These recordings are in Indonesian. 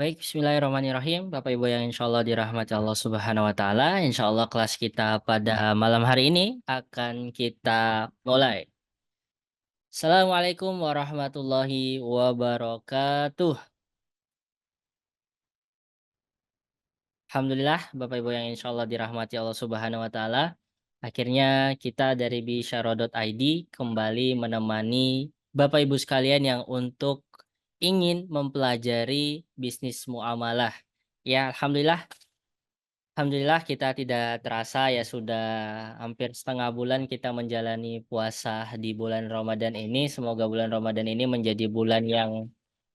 Baik, bismillahirrahmanirrahim. Bapak Ibu yang insya Allah dirahmati Allah Subhanahu wa Ta'ala. Insya Allah kelas kita pada malam hari ini akan kita mulai. Assalamualaikum warahmatullahi wabarakatuh. Alhamdulillah, Bapak Ibu yang insya Allah dirahmati Allah Subhanahu wa Ta'ala. Akhirnya kita dari bisyaro.id kembali menemani Bapak Ibu sekalian yang untuk ingin mempelajari bisnis muamalah. Ya, Alhamdulillah kita tidak terasa ya sudah hampir setengah bulan kita menjalani puasa di bulan Ramadan ini. Semoga bulan Ramadan ini menjadi bulan yang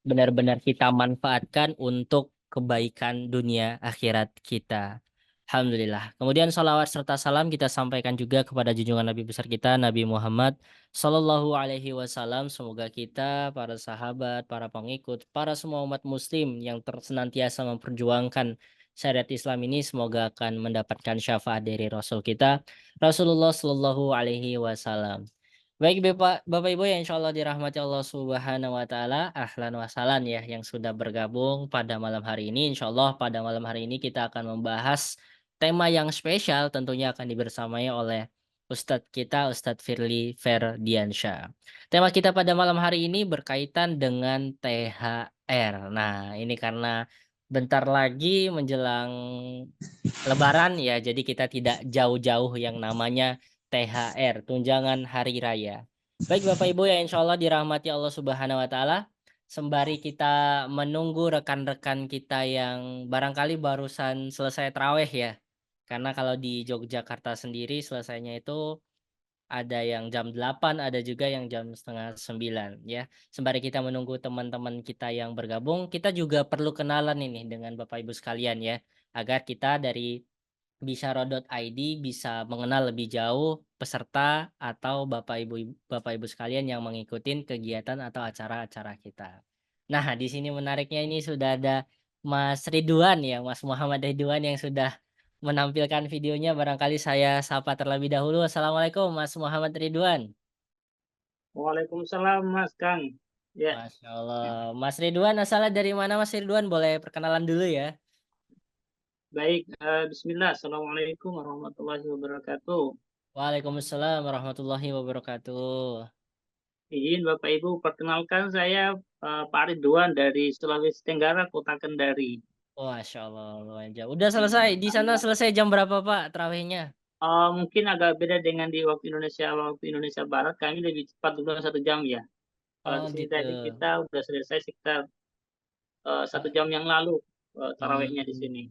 benar-benar kita manfaatkan untuk kebaikan dunia akhirat kita. Alhamdulillah. Kemudian salawat serta salam kita sampaikan juga kepada junjungan Nabi besar kita Nabi Muhammad Sallallahu Alaihi Wasallam. Semoga kita, para sahabat, para pengikut, para semua umat Muslim yang senantiasa memperjuangkan syariat Islam ini semoga akan mendapatkan syafaat dari Rasul kita Rasulullah Sallallahu Alaihi Wasallam. Baik Bapak Ibu yang insya Allah dirahmati Allah Subhanahu wa Ta'ala, ahlan wa sahlan ya yang sudah bergabung pada malam hari ini. Insya Allah pada malam hari ini kita akan membahas tema yang spesial tentunya akan dibersamai oleh Ustadz kita Ustadz Firly Ferdiansyah. Tema kita pada malam hari ini berkaitan dengan THR. Nah, ini karena bentar lagi menjelang Lebaran ya, jadi kita tidak jauh-jauh yang namanya THR, tunjangan hari raya. Baik Bapak Ibu ya insya Allah dirahmati Allah Subhanahu wa Ta'ala. Sembari kita menunggu rekan-rekan kita yang barangkali barusan selesai terawih ya. Karena kalau di Yogyakarta sendiri selesainya itu ada yang jam 8, ada juga yang jam setengah 9 ya. Sembari kita menunggu teman-teman kita yang bergabung, kita juga perlu kenalan ini dengan Bapak Ibu sekalian ya. Agar kita dari bisyaro.id bisa mengenal lebih jauh peserta atau Bapak Ibu sekalian yang mengikuti kegiatan atau acara-acara kita. Nah, di sini menariknya ini sudah ada Mas Ridwan ya, Mas Muhammad Ridwan yang sudah menampilkan videonya. Barangkali saya sapa terlebih dahulu. Assalamualaikum Mas Muhammad Ridwan. Waalaikumsalam Mas Kang. Ya, Masya Allah. Mas Ridwan asalnya dari mana Mas Ridwan? Boleh perkenalan dulu ya. baik. Bismillah. Assalamualaikum warahmatullahi wabarakatuh. Waalaikumsalam warahmatullahi wabarakatuh. Izin Bapak Ibu, perkenalkan saya Pak Ridwan dari Sulawesi Tenggara, Kota Kendari. Oh, Masya Allah, lumayan jauh. Udah selesai. Iya, Di sana selesai jam berapa, Pak, tarawihnya? mungkin agak beda dengan di waktu Indonesia Barat. Kami lebih cepat dulu 1 jam ya. Kalau Oh, di sini gitu. tadi kita udah selesai sekitar satu Ah, jam yang lalu tarawihnya di hmm, sini.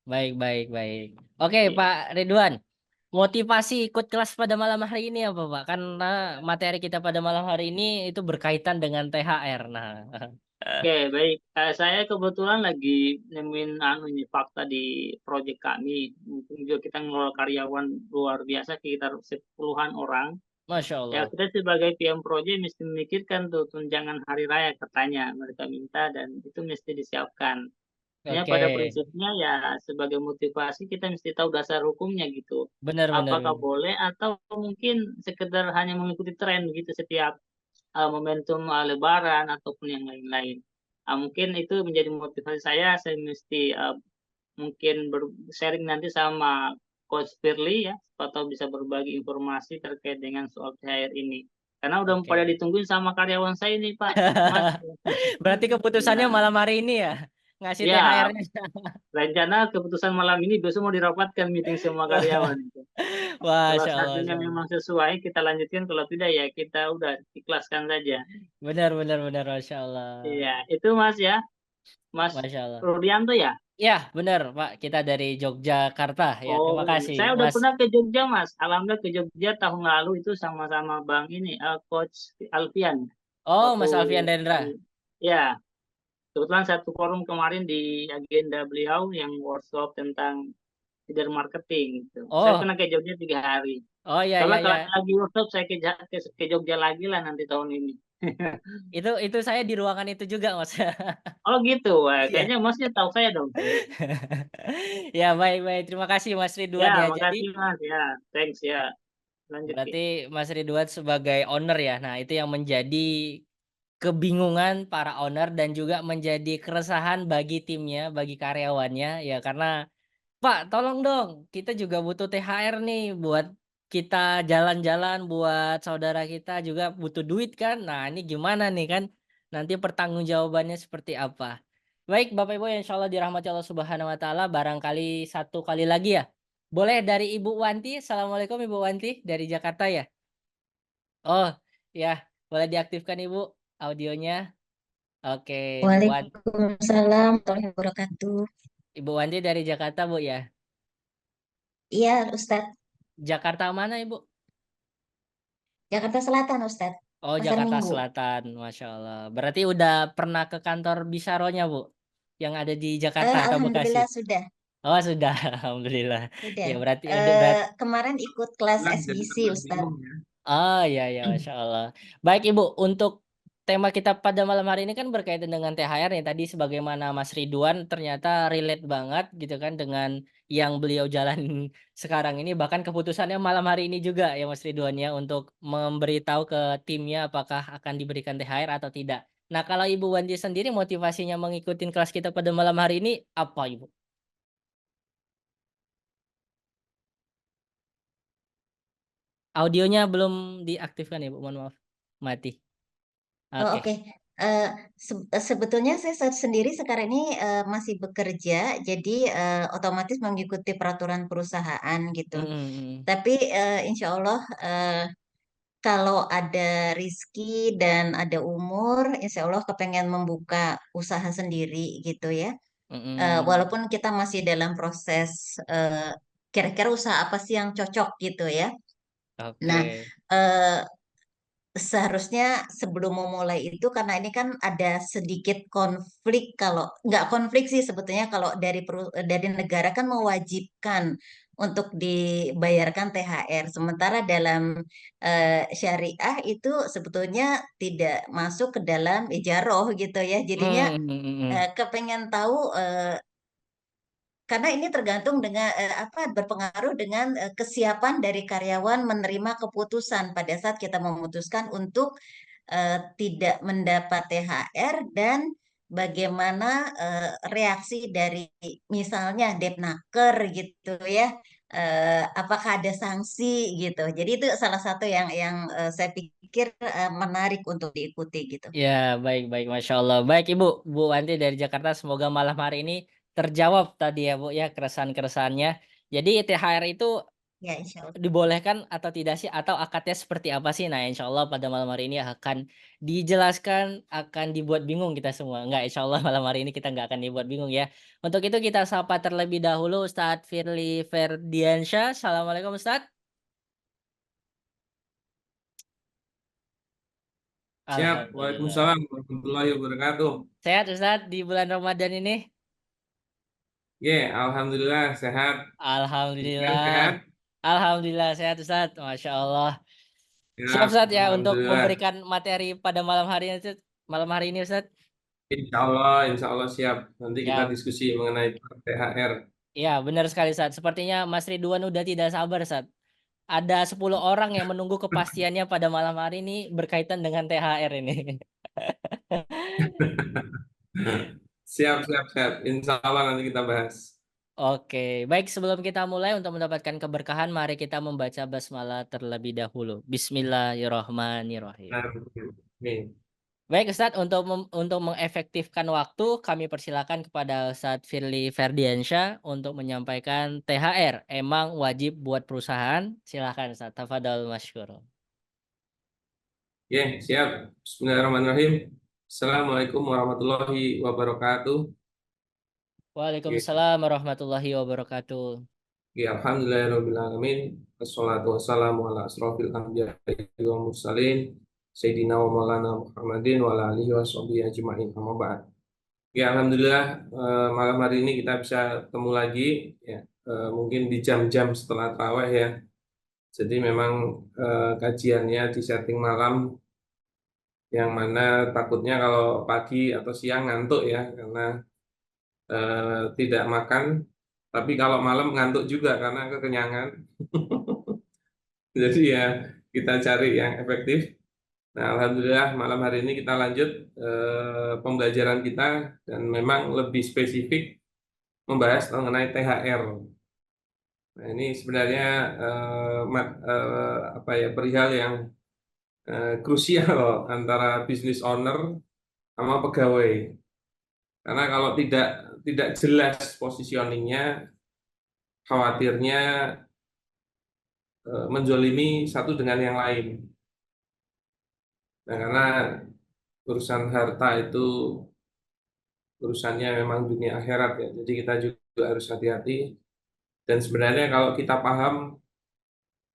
baik, baik, baik. Oke, Iya. Pak Ridwan. Motivasi ikut kelas pada malam hari ini apa, Pak? Karena materi kita pada malam hari ini itu berkaitan dengan THR. Nah, Oke, baik. Saya kebetulan lagi nemuin ini fakta di proyek kami. Mungkin juga kita ngelola karyawan luar biasa sekitar 10-an orang. Masya Ya, Allah. kita sebagai PM proyek mesti memikirkan tuh tunjangan hari raya katanya mereka minta dan itu mesti disiapkan. Ya, Oke, pada prinsipnya ya sebagai motivasi kita mesti tahu dasar hukumnya gitu. benar, benar, Apakah benar. boleh atau mungkin sekedar hanya mengikuti tren gitu setiap momentum Lebaran ataupun yang lain-lain. Mungkin itu menjadi motivasi saya mesti mungkin sharing nanti sama Coach Firly ya, atau bisa berbagi informasi terkait dengan soal THR ini. Karena udah pada Oke. ditungguin sama karyawan saya nih Pak, Mas. Berarti keputusannya Ya, malam hari ini ya? Ngasih ya THR-nya. rencana keputusan malam ini besok mau dirapatkan meeting semua karyawan itu. Kalau Masya Allah, hasilnya Masya Allah. memang sesuai kita lanjutkan, kalau tidak ya kita udah ikhlaskan saja. Benar, benar, benar, Masya Allah. Iya, itu Mas ya. Mas Masya Allah. Rudianto ya? Ya, benar, Pak. Kita dari Yogyakarta. Ya, Oh, terima kasih, saya udah Mas. pernah ke Jogja, Mas. Alhamdulillah ke Jogja tahun lalu itu sama-sama Bang ini, Coach Alfian. Oh, Waktu Mas Alfian Dendra. ya, kebetulan satu forum kemarin di agenda beliau yang workshop tentang leader marketing gitu. Saya Oh, pernah ke Jogja 3 hari. oh ya, Kalau ya, kalau ya. lagi workshop saya ke Jogja lagi lah nanti tahun ini. Itu saya di ruangan itu juga, Mas. Oh gitu, wah, Iya. kayaknya Masnya tahu saya dong. Ya, baik, baik. Terima kasih, Mas Ridwan Ya, ya. Jadi, makasih Mas. Ya, thanks ya. Lanjut. berarti Mas Ridwan sebagai owner ya. Nah, itu yang menjadi kebingungan para owner dan juga menjadi keresahan bagi timnya, bagi karyawannya ya karena, "Pak, tolong dong, kita juga butuh THR nih buat kita jalan-jalan, buat saudara kita juga butuh duit kan. Nah, ini gimana nih kan, nanti pertanggungjawabannya seperti apa?" Baik, Bapak Ibu yang insyaallah dirahmati Allah Subhanahu wa taala, barangkali satu kali lagi ya, boleh dari Ibu Wanti. Assalamualaikum Ibu Wanti dari Jakarta ya? Oh, ya, boleh diaktifkan Ibu audionya. Oke, Waalaikumsalam warahmatullahi wabarakatuh. Ibu Wanti dari Jakarta Bu ya? Iya, Ustadz. Jakarta mana Ibu? Jakarta Selatan, Ustadz. Oh, Pasar Jakarta Minggu. Selatan, Masya Allah. Berarti udah pernah ke kantor Bisaronya, Bu? Yang ada di Jakarta atau Bekasi? Alhamdulillah sudah. Oh, sudah, alhamdulillah. Sudah. Ya berarti udah berat. Kemarin ikut kelas Pulang jadi SBC, tambah Ustadz. bingung ya. Oh, iya ya, Masya Allah. Baik, Ibu, untuk tema kita pada malam hari ini kan berkaitan dengan THR nih. Tadi sebagaimana Mas Ridwan ternyata relate banget gitu kan dengan yang beliau jalanin sekarang ini. Bahkan keputusannya malam hari ini juga ya Mas Ridwan ya untuk memberitahu ke timnya apakah akan diberikan THR atau tidak. Nah, kalau Ibu Wanti sendiri motivasinya mengikuti kelas kita pada malam hari ini apa, Ibu? Audionya belum diaktifkan ya, Bu. Mohon maaf. Mati. Oh, Oke. oke. Eh, Sebetulnya saya sendiri sekarang ini masih bekerja, jadi otomatis mengikuti peraturan perusahaan gitu. Mhm, mhm. Tapi insya Allah kalau ada rizki dan ada umur, insya Allah kepengen membuka usaha sendiri gitu ya. Mhm. Walaupun kita masih dalam proses kira-kira usaha apa sih yang cocok gitu ya. Nah, Oke. eh, seharusnya sebelum memulai itu karena ini kan ada sedikit konflik kalau nggak konflik sih sebetulnya kalau dari negara kan mewajibkan untuk dibayarkan THR. Sementara dalam syariah itu sebetulnya tidak masuk ke dalam ijaroh gitu ya. Jadinya Mhm, mhm, mhm. kepengen tahu karena ini tergantung dengan berpengaruh dengan kesiapan dari karyawan menerima keputusan pada saat kita memutuskan untuk tidak mendapat THR dan bagaimana reaksi dari misalnya Depnaker gitu ya. Apakah ada sanksi gitu. Jadi itu salah satu yang saya pikir menarik untuk diikuti gitu. Ya, baik baik, Masya Allah. Baik Ibu, Bu Wanti dari Jakarta, semoga malam hari ini terjawab tadi ya Bu ya, keresahan-keresahannya. Jadi THR itu Ya, insya Allah. dibolehkan atau tidak sih? Atau akadnya seperti apa sih? Nah, insya Allah pada malam hari ini akan dijelaskan, akan dibuat bingung kita semua. Enggak, insya Allah malam hari ini kita nggak akan dibuat bingung ya. Untuk itu kita sapa terlebih dahulu Ustadz Firly Ferdiansyah. Assalamualaikum Ustadz. Siap. Alhamdulillah. Waalaikumsalam warahmatullahi wabarakatuh. Sehat Ustadz di bulan Ramadan ini? Alhamdulillah sehat. Kan sehat? Alhamdulillah. Alhamdulillah sehat Ustadz. Masya Allah. Siap Siap. Ustadz ya untuk Alhamdulillah. memberikan materi pada malam hari ini Ustadz. Malam hari ini Ustadz. Insya Allah siap. Nanti kita Ya, diskusi mengenai THR. ya benar sekali Ustadz. Sepertinya Mas Ridwan udah tidak sabar Ustadz. Ada 10 orang yang menunggu kepastiannya pada malam hari ini berkaitan dengan THR ini. Siap, siap, siap. Insya Allah nanti kita bahas. Oke, baik sebelum kita mulai untuk mendapatkan keberkahan, mari kita membaca basmalah terlebih dahulu. Bismillahirrahmanirrahim. Amin. Baik Ustadz, untuk mengefektifkan waktu, kami persilakan kepada Ustadz Firly Ferdiansyah untuk menyampaikan THR. Emang wajib buat perusahaan? Silakan Ustadz, tafadhol masykur. Siap. Bismillahirrahmanirrahim. Assalamualaikum warahmatullahi wabarakatuh. Oke, Waalaikumsalam warahmatullahi wabarakatuh. Alhamdulillahirrahmanirrahim. Wassalatu wassalamu ala asrofil anbiya'i wa mursalin. Sayyidina wa maulana Muhammadin wa ala alihi wa sahbihi ajma'in. Amma ba'd. Alhamdulillah malam hari ini kita bisa ketemu lagi ya. Mungkin di jam-jam setelah tarawih ya. Jadi memang kajiannya di setting malam yang mana takutnya kalau pagi atau siang ngantuk ya karena tidak makan, tapi kalau malam ngantuk juga karena kekenyangan. Jadi ya kita cari yang efektif. Nah, alhamdulillah malam hari ini kita lanjut pembelajaran kita dan memang lebih spesifik membahas mengenai THR. Nah, ini sebenarnya apa ya, perihal yang krusial antara business owner sama pegawai. Karena kalau tidak jelas positioningnya, khawatirnya menzolimi satu dengan yang lain. Nah, karena urusan harta itu urusannya memang dunia akhirat ya. Jadi kita juga harus hati-hati. Dan sebenarnya kalau kita paham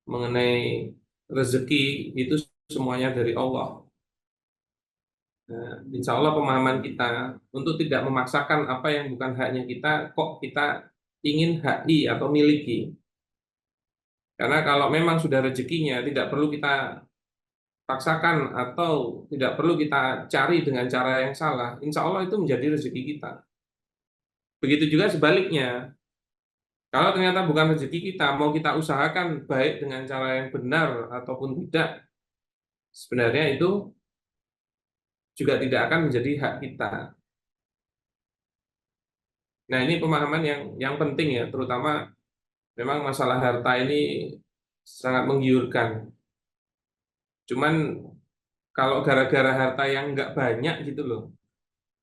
mengenai rezeki itu semuanya dari Allah. Nah, insya Allah pemahaman kita untuk tidak memaksakan apa yang bukan haknya kita, kok kita ingin HI atau miliki. Karena kalau memang sudah rezekinya, tidak perlu kita paksakan atau tidak perlu kita cari dengan cara yang salah. Insya Allah itu menjadi rezeki kita. Begitu juga sebaliknya. Kalau ternyata bukan rezeki kita, mau kita usahakan baik dengan cara yang benar ataupun tidak, sebenarnya itu juga tidak akan menjadi hak kita. Nah, ini pemahaman yang penting ya, terutama memang masalah harta ini sangat menggiurkan. Cuman kalau gara-gara harta yang nggak banyak gitu loh,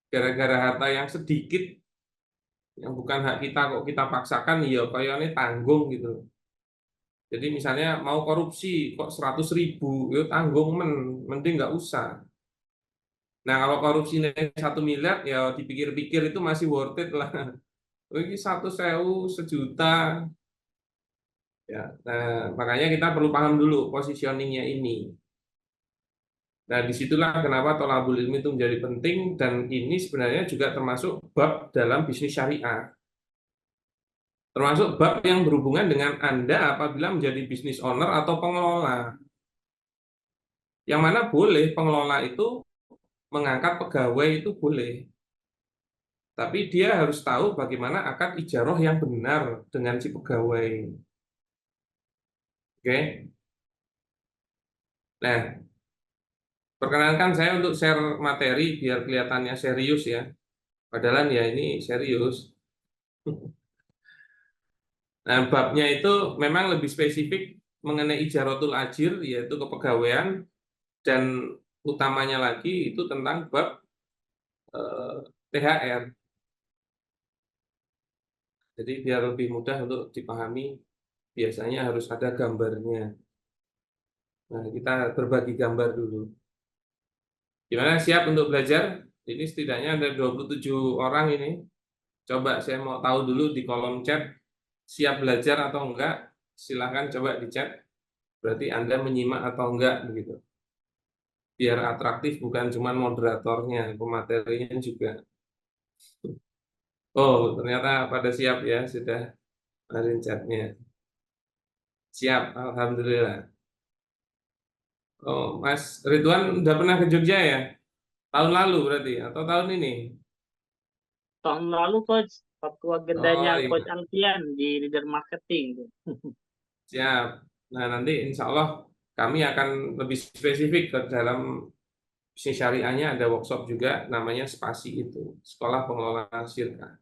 gara-gara harta yang sedikit, yang bukan hak kita kok kita paksakan, ya kayaknya tanggung gitu loh. Jadi misalnya mau korupsi kok 100.000, ya tanggung mending nggak usah. Nah kalau korupsi 1 miliar, ya dipikir-pikir itu masih worth it lah. Ini 100.000, 1 juta. Ya, nah, makanya kita perlu paham dulu positioningnya ini. Nah, disitulah kenapa thalabul ilmi itu menjadi penting, dan ini sebenarnya juga termasuk bab dalam bisnis syariah. Termasuk bab yang berhubungan dengan Anda apabila menjadi bisnis owner atau pengelola. Yang mana boleh pengelola itu mengangkat pegawai itu boleh. Tapi dia harus tahu bagaimana akad ijaroh yang benar dengan si pegawai. Oke. Nah, perkenankan saya untuk share materi biar kelihatannya serius ya. Padahal ya ini serius. Nah, babnya itu memang lebih spesifik mengenai ijaratul ajir, yaitu kepegawaian, dan utamanya lagi itu tentang bab THR. Jadi biar lebih mudah untuk dipahami, biasanya harus ada gambarnya. Nah, kita berbagi gambar dulu. Gimana, siap untuk belajar? Ini setidaknya ada 27 orang ini. Coba saya mau tahu dulu di kolom chat, siap belajar atau enggak? Silahkan coba di chat. Berarti Anda menyimak atau enggak begitu. Biar atraktif, bukan cuma moderatornya, pematerinya juga. Oh, ternyata pada siap ya, sudah ada chatnya. Siap, alhamdulillah. Oh, Mas Ridwan udah pernah ke Jogja ya? Tahun lalu berarti, atau tahun ini? Tahun lalu coach, waktu agendanya Oh coach iya, Alfian di leader marketing. siap. Nah, nanti insya Allah kami akan lebih spesifik ke dalam bisnis syariahnya, ada workshop juga namanya Spasi itu, Sekolah Pengelolaan Syirkah.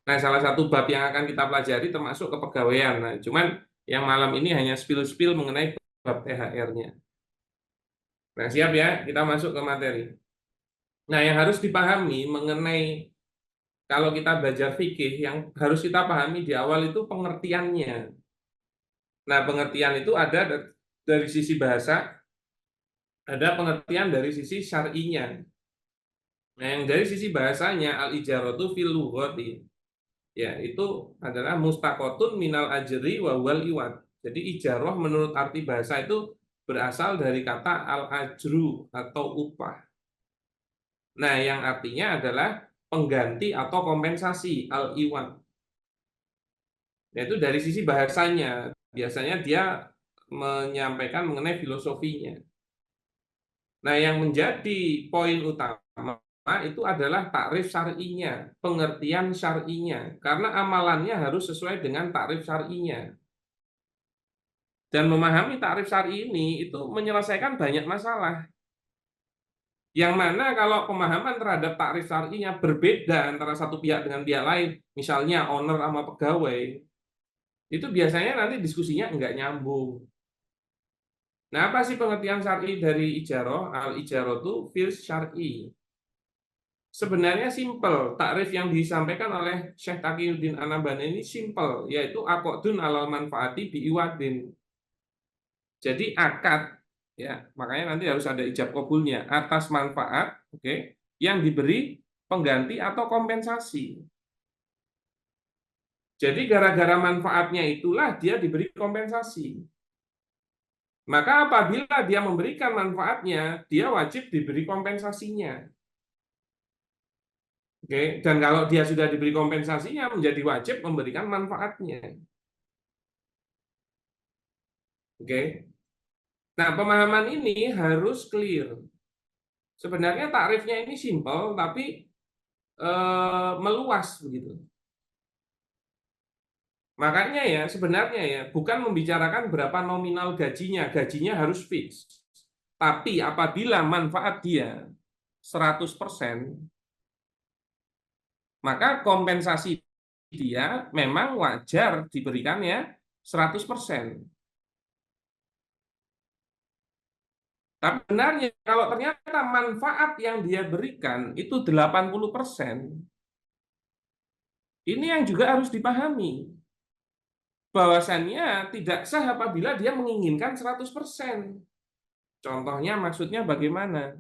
Nah, salah satu bab yang akan kita pelajari termasuk kepegawaian. Nah, cuman yang malam ini hanya spill-spill mengenai bab THR-nya. Nah, siap ya, kita masuk ke materi. Nah, yang harus dipahami mengenai kalau kita belajar fikih, yang harus kita pahami di awal itu pengertiannya. Nah, pengertian itu ada dari sisi bahasa, ada pengertian dari sisi syar'inya. Nah, yang dari sisi bahasanya, al-ijaratu fil lughati, ya itu adalah mustaqotun minal ajri wa wal iwad. Jadi ijarah menurut arti bahasa itu berasal dari kata al-ajru atau upah. Nah, yang artinya adalah pengganti atau kompensasi, al-iwad. Yaitu dari sisi bahasanya, biasanya dia menyampaikan mengenai filosofinya. Nah, yang menjadi poin utama itu adalah takrif syar'inya, pengertian syar'inya, karena amalannya harus sesuai dengan takrif syar'inya. Dan memahami takrif syar'i ini itu menyelesaikan banyak masalah. Yang mana kalau pemahaman terhadap takrif syar'inya berbeda antara satu pihak dengan pihak lain, misalnya owner sama pegawai, itu biasanya nanti diskusinya enggak nyambung. Nah, apa sih pengertian syar'i dari ijaroh? Al-ijaroh itu fil syar'i. Sebenarnya simpel, takrif yang disampaikan oleh Syekh Taqiyuddin An-Nabhani ini simpel, yaitu aqdun alal manfaati bi'iwadin. Jadi akad, ya, makanya nanti harus ada ijab qabulnya atas manfaat, oke, yang diberi pengganti atau kompensasi. Jadi gara-gara manfaatnya itulah dia diberi kompensasi. Maka apabila dia memberikan manfaatnya, dia wajib diberi kompensasinya. Oke, dan kalau dia sudah diberi kompensasinya, menjadi wajib memberikan manfaatnya. Oke. Nah, pemahaman ini harus clear. Sebenarnya takrifnya ini simpel, tapi meluas begitu. Makanya ya, sebenarnya ya, bukan membicarakan berapa nominal gajinya harus fix. Tapi apabila manfaat dia 100%, maka kompensasi dia memang wajar diberikannya 100%. Tapi sebenarnya kalau ternyata manfaat yang dia berikan itu 80%, ini yang juga harus dipahami. Bahwasannya tidak sah apabila dia menginginkan 100%. Contohnya maksudnya bagaimana?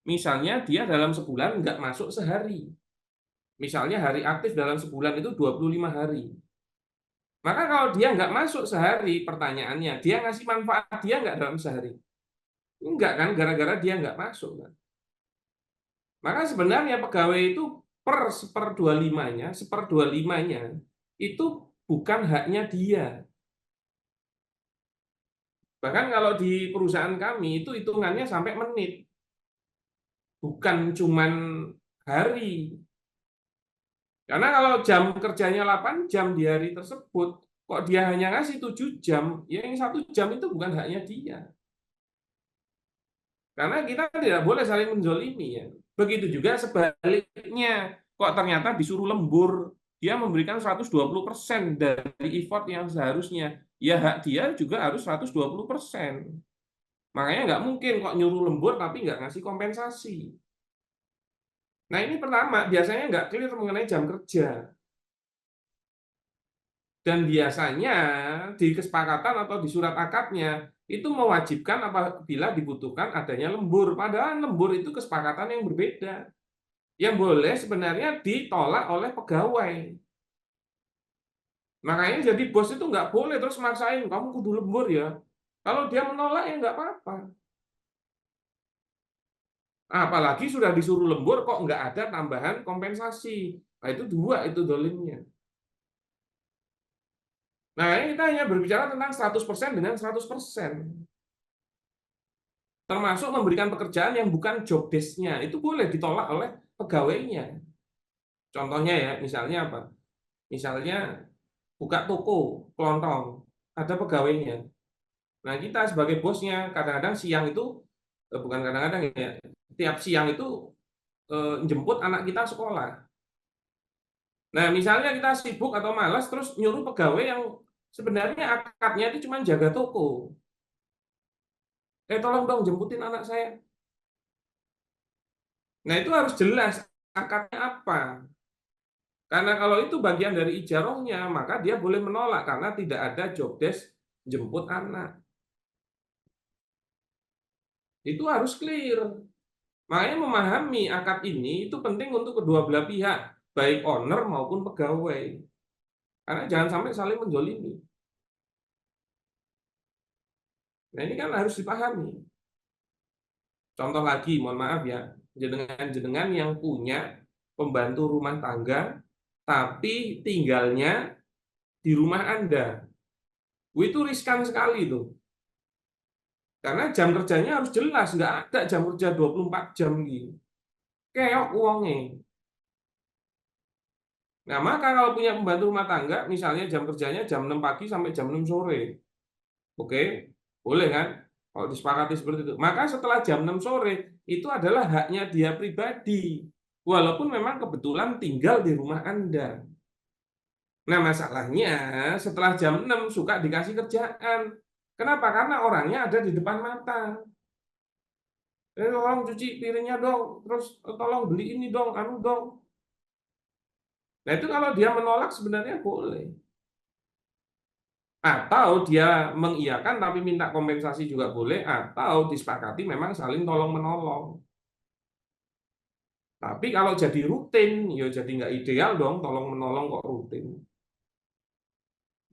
Misalnya dia dalam sebulan nggak masuk sehari. Misalnya hari aktif dalam sebulan itu 25 hari. Maka kalau dia nggak masuk sehari, pertanyaannya, dia ngasih manfaat dia nggak dalam sehari? Enggak kan, gara-gara dia nggak masuk kan. Maka sebenarnya pegawai itu per 1/25-nya itu bukan haknya dia. Bahkan kalau di perusahaan kami itu hitungannya sampai menit. Bukan cuman hari. Karena kalau jam kerjanya 8 jam di hari tersebut, kok dia hanya ngasih 7 jam, ya yang 1 jam itu bukan haknya dia. Karena kita tidak boleh saling menzolimi ya. Begitu juga sebaliknya, kok ternyata disuruh lembur, dia memberikan 120% dari effort yang seharusnya, ya hak dia juga harus 120%. Makanya nggak mungkin kok nyuruh lembur tapi nggak ngasih kompensasi. Nah ini pertama, biasanya nggak clear mengenai jam kerja. Dan biasanya di kesepakatan atau di surat akadnya, itu mewajibkan apabila dibutuhkan adanya lembur. Padahal lembur itu kesepakatan yang berbeda. Yang boleh sebenarnya ditolak oleh pegawai. Makanya jadi bos itu nggak boleh terus maksain, kamu kudu lembur ya. Kalau dia menolak ya nggak apa-apa. Apalagi sudah disuruh lembur kok nggak ada tambahan kompensasi. Nah itu dua itu dolimnya. Nah ini kita hanya berbicara tentang 100% dengan 100%. Termasuk memberikan pekerjaan yang bukan job desk-nya. Itu boleh ditolak oleh pegawainya. Contohnya ya, misalnya apa? Misalnya buka toko kelontong, ada pegawainya. Nah kita sebagai bosnya kadang-kadang siang itu, bukan kadang-kadang ya, tiap siang itu jemput anak kita sekolah. Nah, misalnya kita sibuk atau malas, terus nyuruh pegawai yang sebenarnya akadnya itu cuma jaga toko. Tolong dong jemputin anak saya. Nah, itu harus jelas akadnya apa. Karena kalau itu bagian dari ijarohnya, maka dia boleh menolak karena tidak ada job desk jemput anak. Itu harus clear. Makanya memahami akad ini itu penting untuk kedua belah pihak, baik owner maupun pegawai. Karena jangan sampai saling menzolimi. Nah ini kan harus dipahami. Contoh lagi, mohon maaf ya, jenengan-jenengan yang punya pembantu rumah tangga, tapi tinggalnya di rumah Anda. Itu riskan sekali tuh. Karena jam kerjanya harus jelas, nggak ada jam kerja 24 jam gitu. Keok uangnya. Nah, maka kalau punya pembantu rumah tangga, misalnya jam kerjanya jam 6 pagi sampai jam 6 sore. Oke, boleh kan? Kalau disepakati seperti itu, maka setelah jam 6 sore itu adalah haknya dia pribadi, walaupun memang kebetulan tinggal di rumah Anda. Nah, masalahnya setelah jam 6 suka dikasih kerjaan. Kenapa? Karena orangnya ada di depan mata. Tolong cuci piringnya dong, terus tolong beli ini dong, anu dong. Nah, itu kalau dia menolak sebenarnya boleh. Atau dia mengiyakan tapi minta kompensasi juga boleh, atau disepakati memang saling tolong-menolong. Tapi kalau jadi rutin, ya jadi nggak ideal dong, tolong-menolong kok rutin.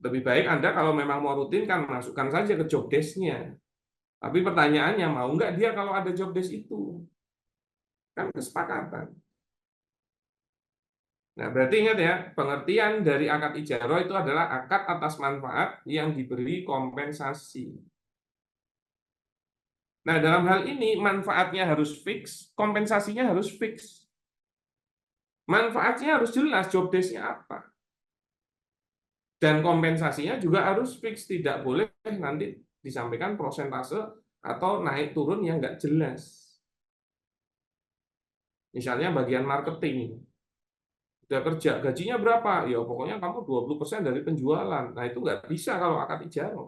Lebih baik Anda kalau memang mau rutin kan masukkan saja ke job desk-nya. Tapi pertanyaannya, mau nggak dia kalau ada job desk itu? Kan kesepakatan. Nah, berarti ingat ya, pengertian dari akad ijarah itu adalah akad atas manfaat yang diberi kompensasi. Nah, dalam hal ini manfaatnya harus fix, kompensasinya harus fix. Manfaatnya harus jelas, job desk-nya apa. Dan kompensasinya juga harus fix, tidak boleh nanti disampaikan prosentase atau naik turun yang nggak jelas. Misalnya bagian marketing. Udah kerja, gajinya berapa? Ya pokoknya kamu 20% dari penjualan. Nah, itu nggak bisa kalau akad ijarah.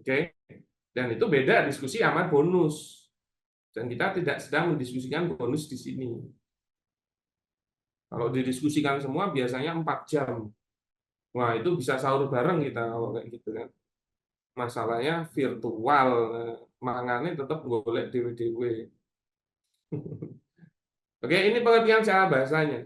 Oke? Dan itu beda diskusi sama bonus. Dan kita tidak sedang mendiskusikan bonus di sini. Kalau didiskusikan semua biasanya 4 jam. Wah, itu bisa sahur bareng kita kalau kayak gitu kan. Masalahnya virtual, mangane tetap golek dewe-dewe. Oke, ini pengertian cara bahasanya.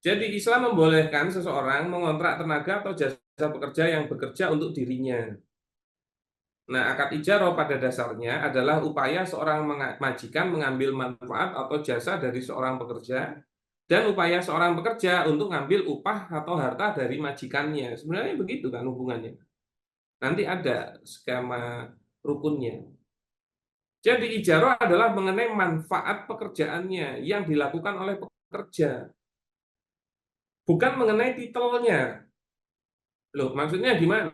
Jadi Islam membolehkan seseorang mengontrak tenaga atau jasa pekerja yang bekerja untuk dirinya. Nah, akad ijarah pada dasarnya adalah upaya seorang majikan mengambil manfaat atau jasa dari seorang pekerja dan upaya seorang pekerja untuk mengambil upah atau harta dari majikannya. Sebenarnya begitu kan hubungannya. Nanti ada skema rukunnya. Jadi ijarah adalah mengenai manfaat pekerjaannya yang dilakukan oleh pekerja. Bukan mengenai titelnya. Loh, maksudnya gimana?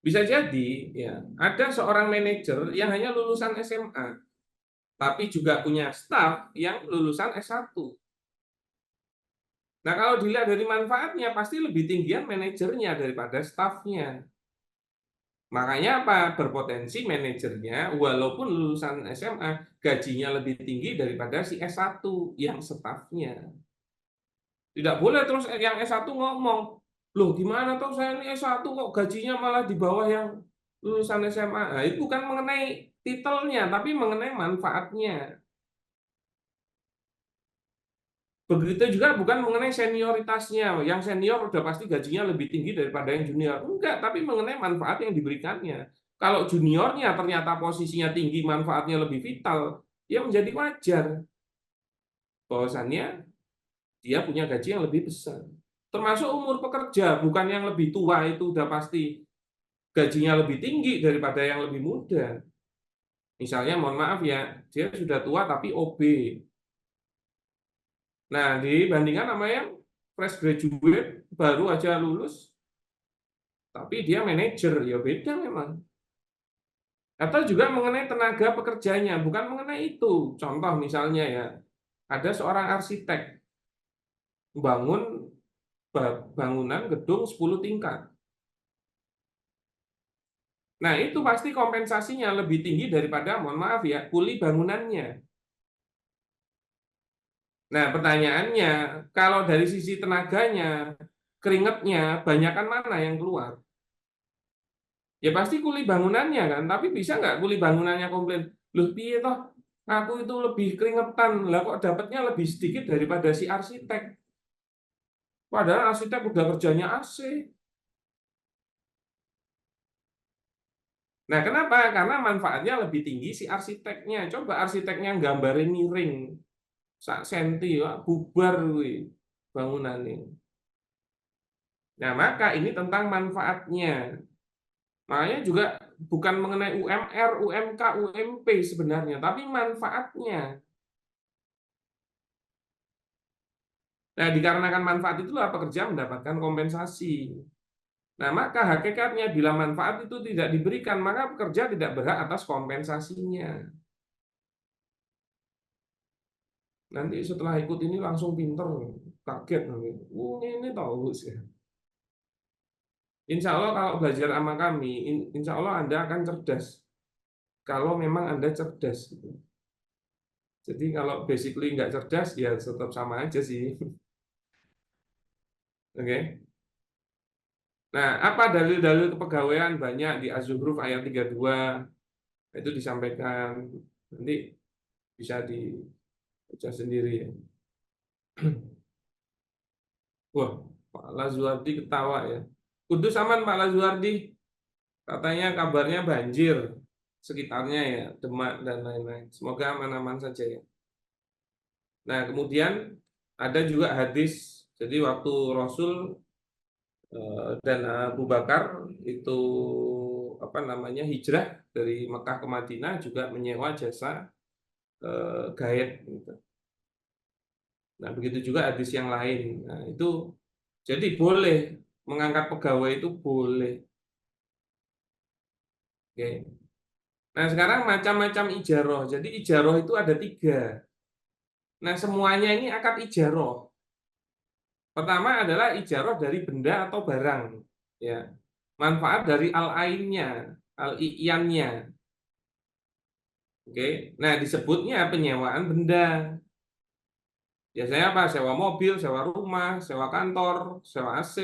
Bisa jadi ya, ada seorang manajer yang hanya lulusan SMA, tapi juga punya staf yang lulusan S1. Nah, kalau dilihat dari manfaatnya pasti lebih tinggian manajernya daripada stafnya. Makanya apa? Berpotensi manajernya walaupun lulusan SMA gajinya lebih tinggi daripada si S1 yang stafnya. Tidak boleh terus yang S1 ngomong, loh gimana toh saya ini S1 kok gajinya malah di bawah yang lulusan SMA. Nah, itu bukan mengenai titelnya, tapi mengenai manfaatnya. Begitu juga bukan mengenai senioritasnya. Yang senior udah pasti gajinya lebih tinggi daripada yang junior. Enggak, tapi mengenai manfaat yang diberikannya. Kalau juniornya ternyata posisinya tinggi, manfaatnya lebih vital, ya menjadi wajar bahwasannya dia punya gaji yang lebih besar. Termasuk umur pekerja, bukan yang lebih tua itu udah pasti gajinya lebih tinggi daripada yang lebih muda. Misalnya, mohon maaf ya, dia sudah tua tapi OB. Nah, dibandingkan sama yang fresh graduate, baru aja lulus, tapi dia manajer, ya beda memang. Atau juga mengenai tenaga pekerjanya, bukan mengenai itu. Contoh misalnya ya, ada seorang arsitek, bangun bangunan gedung 10 tingkat. Nah, itu pasti kompensasinya lebih tinggi daripada, mohon maaf ya, kuli bangunannya. Nah, pertanyaannya, kalau dari sisi tenaganya, keringatnya, banyakan mana yang keluar? Ya pasti kuli bangunannya kan, tapi bisa nggak kuli bangunannya komplain? Loh, piye toh, aku itu lebih keringetan, lah kok dapatnya lebih sedikit daripada si arsitek. Padahal arsitek udah kerjanya AC. Nah, kenapa? Karena manfaatnya lebih tinggi si arsiteknya. Coba arsiteknya gambarin miring, sak senti, bubar bangunannya. Nah, maka ini tentang manfaatnya. Makanya juga bukan mengenai UMR, UMK, UMP sebenarnya, tapi manfaatnya. Nah, dikarenakan manfaat itulah pekerja mendapatkan kompensasi. Nah, maka hakikatnya bila manfaat itu tidak diberikan, maka pekerja tidak berhak atas kompensasinya. Nanti setelah ikut ini langsung pinter, kaget nanti. Ini tahu sih. Insya Allah kalau belajar sama kami, insya Allah Anda akan cerdas. Kalau memang Anda cerdas. Jadi kalau basically nggak cerdas, ya tetap sama aja sih. Oke. Nah, apa dalil-dalil kepegawaian banyak di Az-Zukhruf ayat 32 itu disampaikan. Nanti bisa dibaca sendiri ya. Wah, Pak Lazuardi ketawa ya. Kudus aman Pak Lazuardi. Katanya kabarnya banjir sekitarnya ya, Demak dan lain-lain. Semoga aman-aman saja ya. Nah, kemudian ada juga hadis. Jadi waktu Rasul dan Abu Bakar itu apa namanya hijrah dari Mekah ke Madinah juga menyewa jasa guide gitu. Nah, begitu juga hadis yang lain. Nah, itu jadi boleh mengangkat pegawai itu boleh. Oke. Nah, sekarang macam-macam ijaroh. Jadi ijaroh itu ada 3. Nah, semuanya ini akad ijaroh. Pertama adalah ijaroh dari benda atau barang. Ya. Manfaat dari al-ainnya, al-iyannya. Oke. Nah, disebutnya penyewaan benda. Biasanya apa? Sewa mobil, sewa rumah, sewa kantor, sewa AC.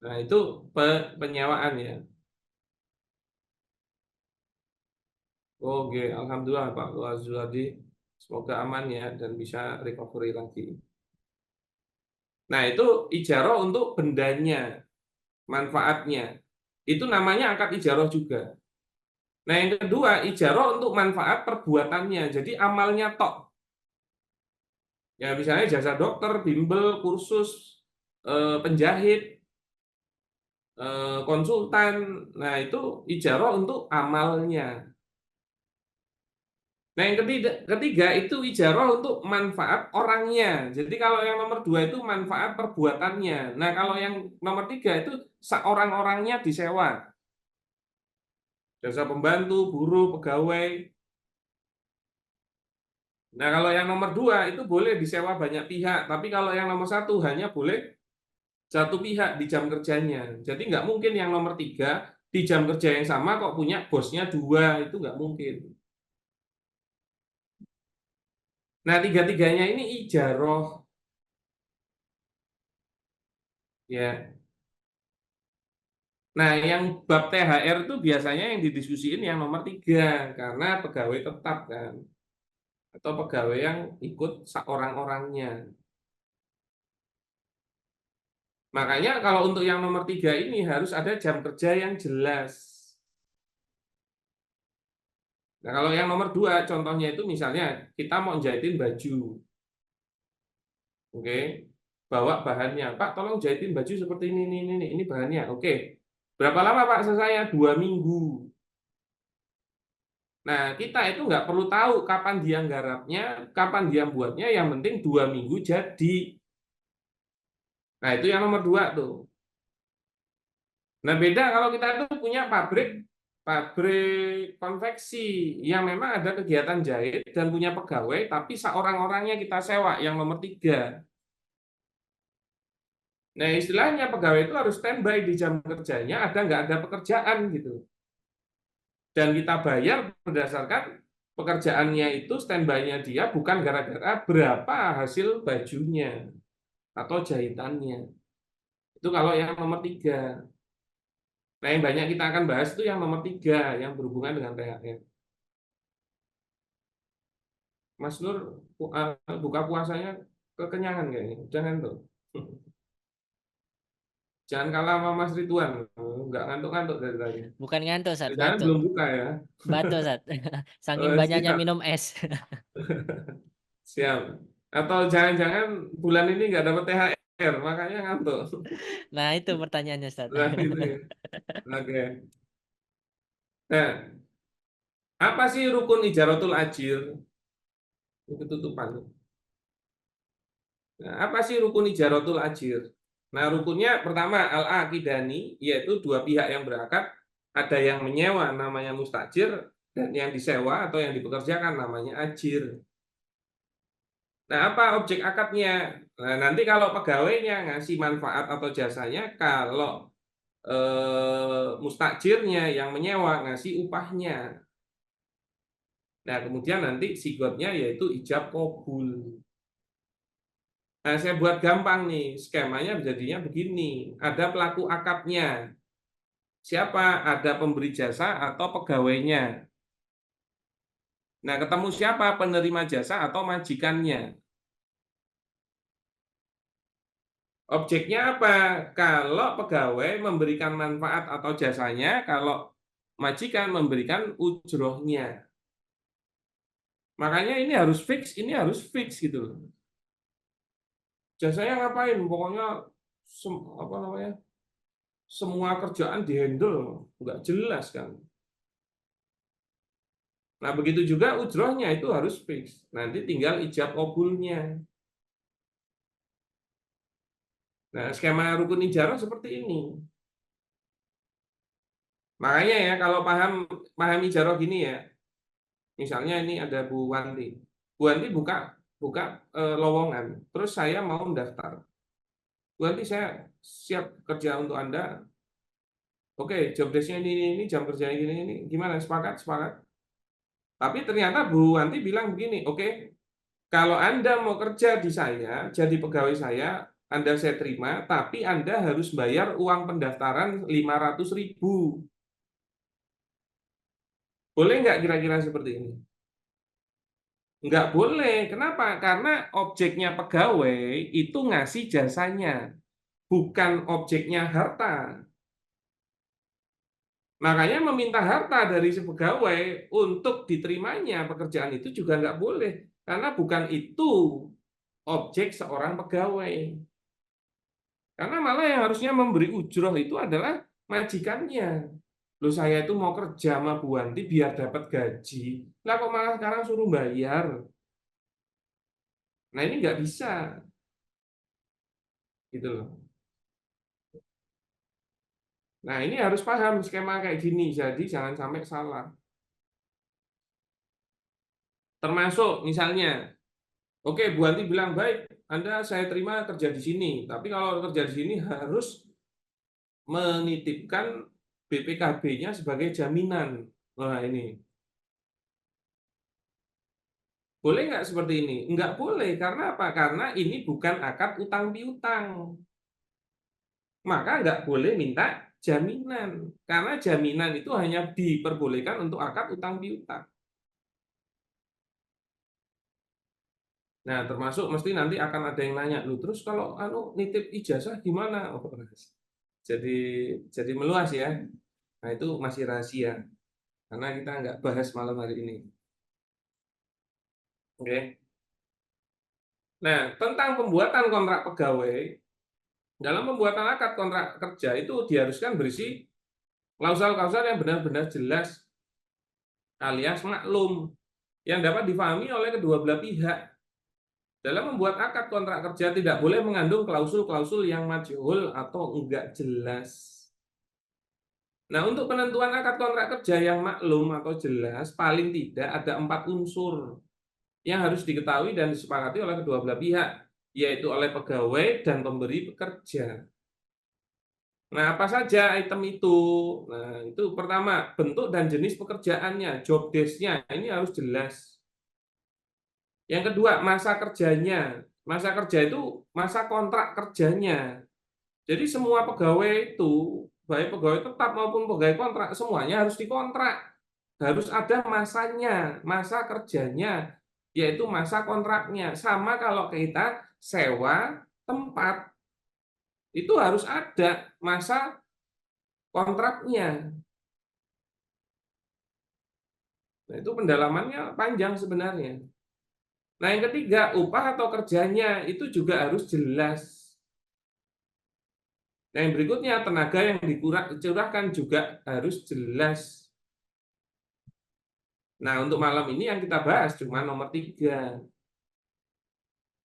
Nah, itu penyewaan ya. Oke, alhamdulillah Pak Lazuardi. Semoga aman ya dan bisa recovery lagi. Nah, itu ijaroh untuk bendanya, manfaatnya. Itu namanya akad ijaroh juga. Nah, yang kedua, ijaroh untuk manfaat perbuatannya. Jadi amalnya tok. Ya, misalnya jasa dokter, bimbel, kursus, penjahit, konsultan. Nah, itu ijaroh untuk amalnya. Nah, yang ketiga itu ijaroh untuk manfaat orangnya. Jadi kalau yang nomor 2 itu manfaat perbuatannya. Nah, kalau yang nomor 3 itu orang-orangnya disewa. Jasa pembantu, buruh, pegawai. Nah, kalau yang nomor 2 itu boleh disewa banyak pihak. Tapi kalau yang nomor 1 hanya boleh satu pihak di jam kerjanya. Jadi nggak mungkin yang nomor 3 di jam kerja yang sama kok punya bosnya 2. Itu nggak mungkin. Nah, 3-tiganya ini ijaroh. Ya. Nah, yang bab THR itu biasanya yang didiskusiin yang nomor 3 karena pegawai tetap kan, atau pegawai yang ikut seorang-orangnya. Makanya kalau untuk yang nomor 3 ini harus ada jam kerja yang jelas. Nah, kalau yang nomor 2 contohnya itu misalnya kita mau jahitin baju, oke, bawa bahannya, Pak tolong jahitin baju seperti ini bahannya, oke. Berapa lama Pak selesainya? 2 minggu. Nah, kita itu nggak perlu tahu kapan dia nggarapnya, kapan dia buatnya, yang penting 2 minggu jadi. Nah, itu yang nomor 2 tuh. Nah, beda kalau kita itu punya pabrik konveksi yang memang ada kegiatan jahit dan punya pegawai, tapi seorang-orangnya kita sewa, yang nomor 3. Nah, istilahnya pegawai itu harus standby di jam kerjanya, ada nggak ada pekerjaan gitu. Dan kita bayar berdasarkan pekerjaannya itu, standby-nya dia bukan gara-gara berapa hasil bajunya atau jahitannya. Itu kalau yang nomor 3. Nah, yang banyak kita akan bahas itu yang nomor 3, yang berhubungan dengan THR. Mas Nur, buka puasanya kekenyangan kayaknya. Jangan tuh. Jangan kalah sama Mas Ridwan. Nggak ngantuk-ngantuk dari tadi. Bukan ngantuk, Sat, Jangan batuk. belum buka ya. Batuk, Sat. Saking Oh, banyaknya siap. minum es. Siap. Atau jangan-jangan bulan ini nggak dapat THR, makanya ngantuk. Nah, itu pertanyaannya, Sat. Nah, itu ya. Oke. Nah, apa sih rukun ijaratul ajir? Ketutupan. Nah, apa sih rukun ijaratul ajir? Nah, rukunnya pertama al-aqidani, yaitu dua pihak yang berakad, ada yang menyewa namanya mustajir, dan yang disewa atau yang dipekerjakan namanya ajir. Nah, apa objek akadnya? Nah, nanti kalau pegawainya ngasih manfaat atau jasanya, kalau mustajirnya yang menyewa ngasih upahnya. Nah, kemudian nanti sigotnya yaitu ijab kabul. Nah, saya buat gampang nih, skemanya jadinya begini. Ada pelaku akadnya. Siapa? Ada pemberi jasa atau pegawainya. Nah, ketemu siapa? Penerima jasa atau majikannya. Objeknya apa? Kalau pegawai memberikan manfaat atau jasanya, kalau majikan memberikan ujrohnya. Makanya ini harus fix gitu loh. Jasanya ngapain? Pokoknya apa namanya? Semua kerjaan dihandle, nggak jelas kan. Nah, begitu juga ujrohnya itu harus fix. Nanti tinggal ijab kabulnya. Nah, skema rukun ijarah seperti ini. Makanya ya kalau paham ijarah gini ya. Misalnya ini ada Bu Wanti. Bu Wanti buka lowongan. Terus saya mau mendaftar. Bu Wanti, saya siap kerja untuk Anda. Oke, job desk-nya ini, jam kerjanya ini. Gimana? Sepakat? Sepakat. Tapi ternyata Bu Wanti bilang begini, oke, kalau Anda mau kerja di saya, jadi pegawai saya, Anda saya terima, tapi Anda harus bayar uang pendaftaran 500.000. Boleh nggak kira-kira seperti ini? Nggak boleh. Kenapa? Karena objeknya pegawai itu ngasih jasanya, bukan objeknya harta. Makanya meminta harta dari si pegawai untuk diterimanya pekerjaan itu juga nggak boleh. Karena bukan itu objek seorang pegawai. Karena malah yang harusnya memberi ujroh itu adalah majikannya. Loh, saya itu mau kerja sama Bu Wanti biar dapat gaji. Lah kok malah sekarang suruh bayar? Nah, ini nggak bisa. Gitu loh. Nah, ini harus paham skema kayak gini. Jadi jangan sampai salah. Termasuk misalnya, oke, Bu Wanti bilang, baik, Anda saya terima kerja di sini. Tapi kalau kerja di sini harus menitipkan BPKB-nya sebagai jaminan. Nah, ini. Boleh nggak seperti ini? Nggak boleh. Karena apa? Karena ini bukan akad utang piutang. Maka nggak boleh minta jaminan. Karena jaminan itu hanya diperbolehkan untuk akad utang piutang. Nah, termasuk mesti nanti akan ada yang nanya, lu terus kalau nitip ijazah gimana? Oh, jadi meluas ya. Nah, itu masih rahasia karena kita nggak bahas malam hari ini. Oke. Nah, tentang pembuatan kontrak pegawai, dalam pembuatan akad kontrak kerja itu diharuskan berisi klausul-klausul yang benar-benar jelas alias maklum yang dapat difahami oleh kedua belah pihak. Dalam membuat akad kontrak kerja tidak boleh mengandung klausul-klausul yang majhul atau enggak jelas. Nah, untuk penentuan akad kontrak kerja yang maklum atau jelas, paling tidak ada 4 unsur yang harus diketahui dan disepakati oleh kedua belah pihak, yaitu oleh pegawai dan pemberi pekerja. Nah, apa saja item itu? Nah, itu pertama, bentuk dan jenis pekerjaannya, job desk-nya, ini harus jelas. Yang kedua, masa kerjanya. Masa kerja itu masa kontrak kerjanya. Jadi semua pegawai itu, baik pegawai tetap maupun pegawai kontrak, semuanya harus dikontrak. Harus ada masanya, masa kerjanya, yaitu masa kontraknya. Sama kalau kita sewa tempat, itu harus ada masa kontraknya. Nah, itu pendalamannya panjang sebenarnya. Nah, yang ketiga, upah atau kerjanya itu juga harus jelas. Nah, yang berikutnya, tenaga yang dicurahkan juga harus jelas. Nah, untuk malam ini yang kita bahas cuma nomor 3.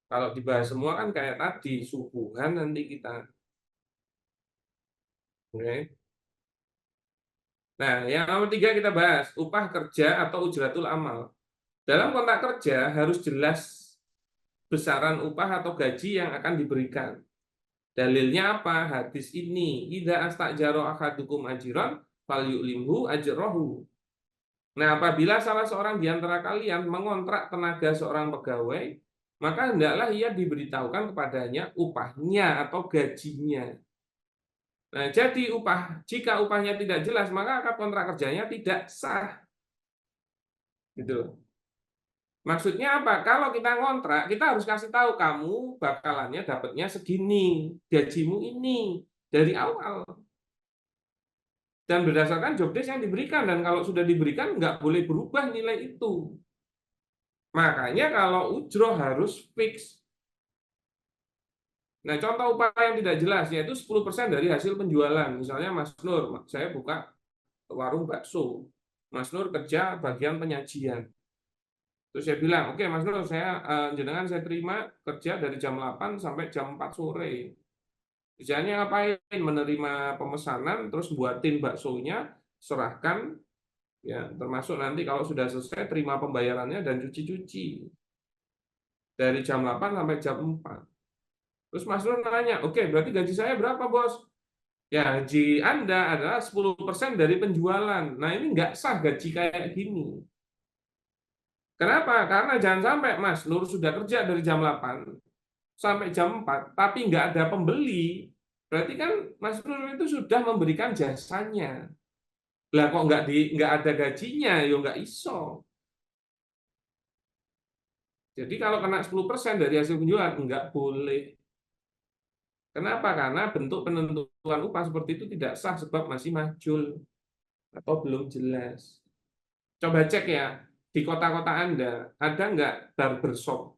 Kalau dibahas semua kan kayak tadi, subuhan nanti kita. Oke. Nah, yang nomor 3 kita bahas, upah kerja atau ujratul amal. Dalam kontrak kerja harus jelas besaran upah atau gaji yang akan diberikan. Dalilnya apa? Hadis ini, idza astajaro ahadukum ajiran falyulimhu ajrahu. Nah, apabila salah seorang di antara kalian mengontrak tenaga seorang pegawai, maka hendaklah ia diberitahukan kepadanya upahnya atau gajinya. Nah, jadi jika upahnya tidak jelas, maka akad kontrak kerjanya tidak sah. Gitu. Maksudnya apa? Kalau kita ngontrak, kita harus kasih tahu kamu bakalannya dapatnya segini, gajimu ini dari awal. Dan berdasarkan job desk yang diberikan, dan kalau sudah diberikan nggak boleh berubah nilai itu. Makanya kalau ujroh harus fix. Nah, contoh upah yang tidak jelas yaitu 10% dari hasil penjualan. Misalnya Mas Nur, saya buka warung bakso. Mas Nur kerja bagian penyajian. Terus saya bilang, oke Mas Nur, jenengan saya terima kerja dari jam 8 sampai jam 4 sore. Kerjanya ngapain? Menerima pemesanan, terus buatin baksonya, serahkan, ya termasuk nanti kalau sudah selesai terima pembayarannya dan cuci-cuci. Dari jam 8 sampai jam 4. Terus Mas Nur nanya, oke berarti gaji saya berapa bos? Ya gaji Anda adalah 10% dari penjualan. Nah ini nggak sah gaji kayak gini. Kenapa? Karena jangan sampai Mas Nur sudah kerja dari jam 8 sampai jam 4, tapi nggak ada pembeli, berarti kan Mas Nur itu sudah memberikan jasanya. Lah kok nggak ada gajinya, ya nggak iso. Jadi kalau kena 10% dari hasil penjualan, nggak boleh. Kenapa? Karena bentuk penentuan upah seperti itu tidak sah sebab masih majhul atau belum jelas. Coba cek ya, di kota-kota Anda, ada nggak barbershop?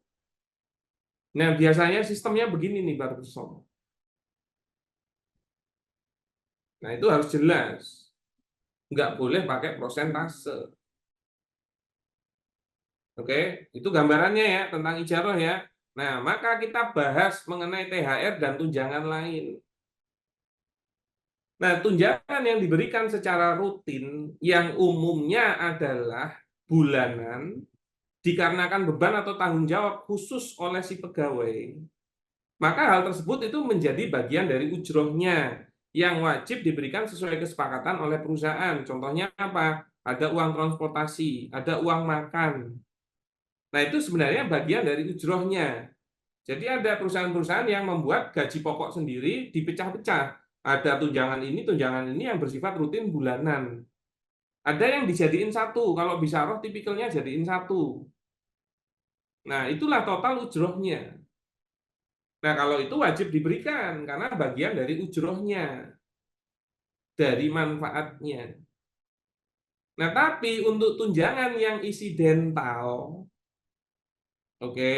Nah, biasanya sistemnya begini nih barbershop. Nah, itu harus jelas. Nggak boleh pakai prosentase. Oke, itu gambarannya ya tentang ijarah ya. Nah, maka kita bahas mengenai THR dan tunjangan lain. Nah, tunjangan yang diberikan secara rutin yang umumnya adalah bulanan dikarenakan beban atau tanggung jawab khusus oleh si pegawai. Maka hal tersebut itu menjadi bagian dari ujrohnya yang wajib diberikan sesuai kesepakatan oleh perusahaan. Contohnya apa? Ada uang transportasi, ada uang makan. Nah, itu sebenarnya bagian dari ujrohnya. Jadi ada perusahaan-perusahaan yang membuat gaji pokok sendiri dipecah-pecah. Ada tunjangan ini yang bersifat rutin bulanan. Ada yang dijadiin satu, kalau bisa roh tipikalnya jadiin satu. Nah, itulah total ujrohnya. Nah, kalau itu wajib diberikan, karena bagian dari ujrohnya, dari manfaatnya. Nah, tapi untuk tunjangan yang insidental, oke,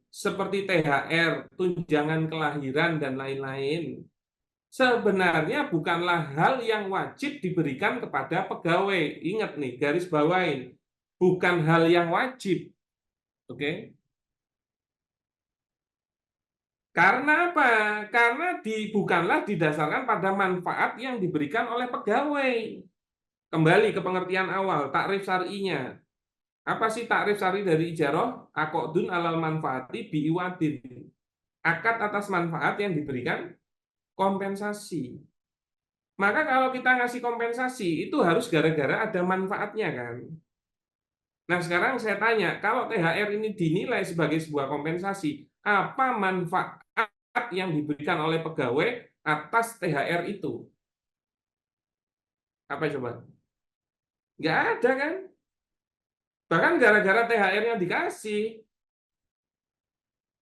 seperti THR, tunjangan kelahiran, dan lain-lain, sebenarnya bukanlah hal yang wajib diberikan kepada pegawai. Ingat nih, garis bawain. Bukan hal yang wajib. Oke? Karena apa? Karena bukanlah didasarkan pada manfaat yang diberikan oleh pegawai. Kembali ke pengertian awal, takrif syar'inya. Apa sih takrif syar'i dari ijarah? Aqdun alal manfaati bi'iwadin. Akad atas manfaat yang diberikan kompensasi. Maka kalau kita ngasih kompensasi, itu harus gara-gara ada manfaatnya kan. Nah sekarang saya tanya, kalau THR ini dinilai sebagai sebuah kompensasi, apa manfaat yang diberikan oleh pegawai atas THR itu? Apa coba? Nggak ada kan? Bahkan gara-gara THR yang dikasih.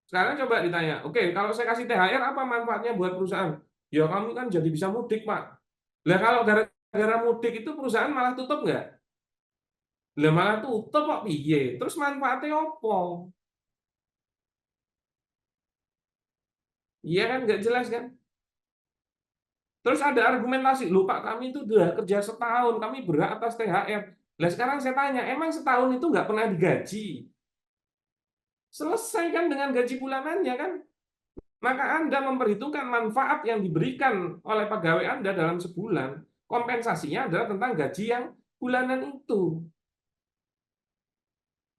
Sekarang coba ditanya, oke, kalau saya kasih THR, apa manfaatnya buat perusahaan? Ya kamu kan jadi bisa mudik, Pak. Lah kalau gara-gara mudik itu perusahaan malah tutup nggak? Lah malah tutup kok piye? Terus manfaatnya apa? Iya kan nggak jelas kan? Terus ada argumentasi, loh Pak kami itu udah kerja setahun, kami berhak atas THR. Lah sekarang saya tanya, emang setahun itu nggak pernah digaji? Selesai kan dengan gaji bulanannya kan? maka Anda memperhitungkan manfaat yang diberikan oleh pegawai Anda dalam sebulan. Kompensasinya adalah tentang gaji yang bulanan itu.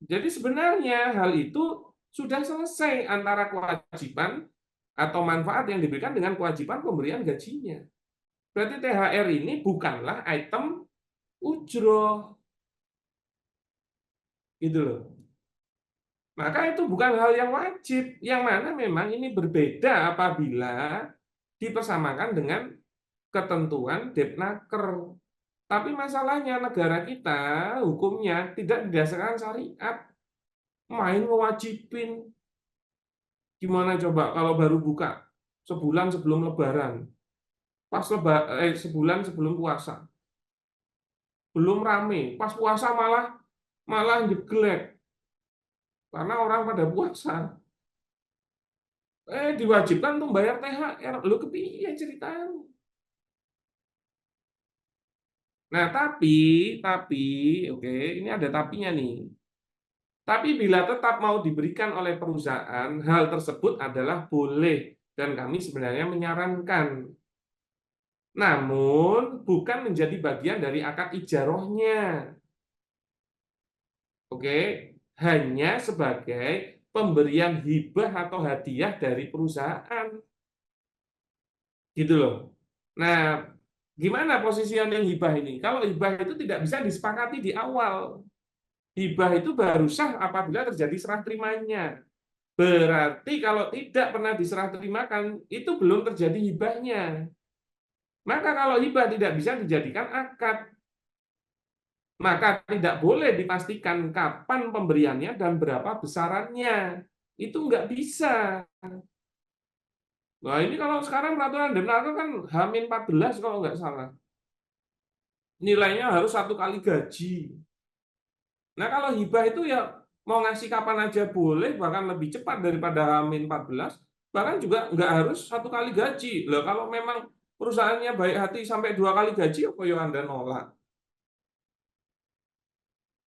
Jadi sebenarnya hal itu sudah selesai antara kewajiban atau manfaat yang diberikan dengan kewajiban pemberian gajinya. Berarti THR ini bukanlah item ujroh. Gitu loh. Maka itu bukan hal yang wajib, yang mana memang ini berbeda apabila dipersamakan dengan ketentuan Depnaker. Tapi masalahnya negara kita hukumnya tidak didasarkan syariat, main ngewajibin. Gimana coba kalau baru buka sebulan sebelum Lebaran, pas sebulan sebelum puasa, belum rame, pas puasa malah jeglek karena orang pada puasa. Diwajibkan untuk bayar THR. Lu kepiye ceritanya? Nah, tapi, oke, ini ada tapinya nih. Tapi bila tetap mau diberikan oleh perusahaan, hal tersebut adalah boleh dan kami sebenarnya menyarankan. Namun bukan menjadi bagian dari akad ijarohnya. Oke, hanya sebagai pemberian hibah atau hadiah dari perusahaan. Gitu loh. Nah, gimana positioning hibah ini? Kalau hibah itu tidak bisa disepakati di awal. Hibah itu baru sah apabila terjadi serah terimanya. Berarti kalau tidak pernah diserah terimakan, itu belum terjadi hibahnya. Maka kalau hibah tidak bisa dijadikan akad, maka tidak boleh dipastikan kapan pemberiannya dan berapa besarannya. Itu nggak bisa. Nah, ini kalau sekarang peraturan Depnaker kan H-14 kalau nggak salah. Nilainya harus 1 kali gaji. Nah, kalau hibah itu ya mau ngasih kapan aja boleh, bahkan lebih cepat daripada H-14, bahkan juga nggak harus 1 kali gaji. Loh, kalau memang perusahaannya baik hati sampai 2 kali gaji, apa yang Anda nolak?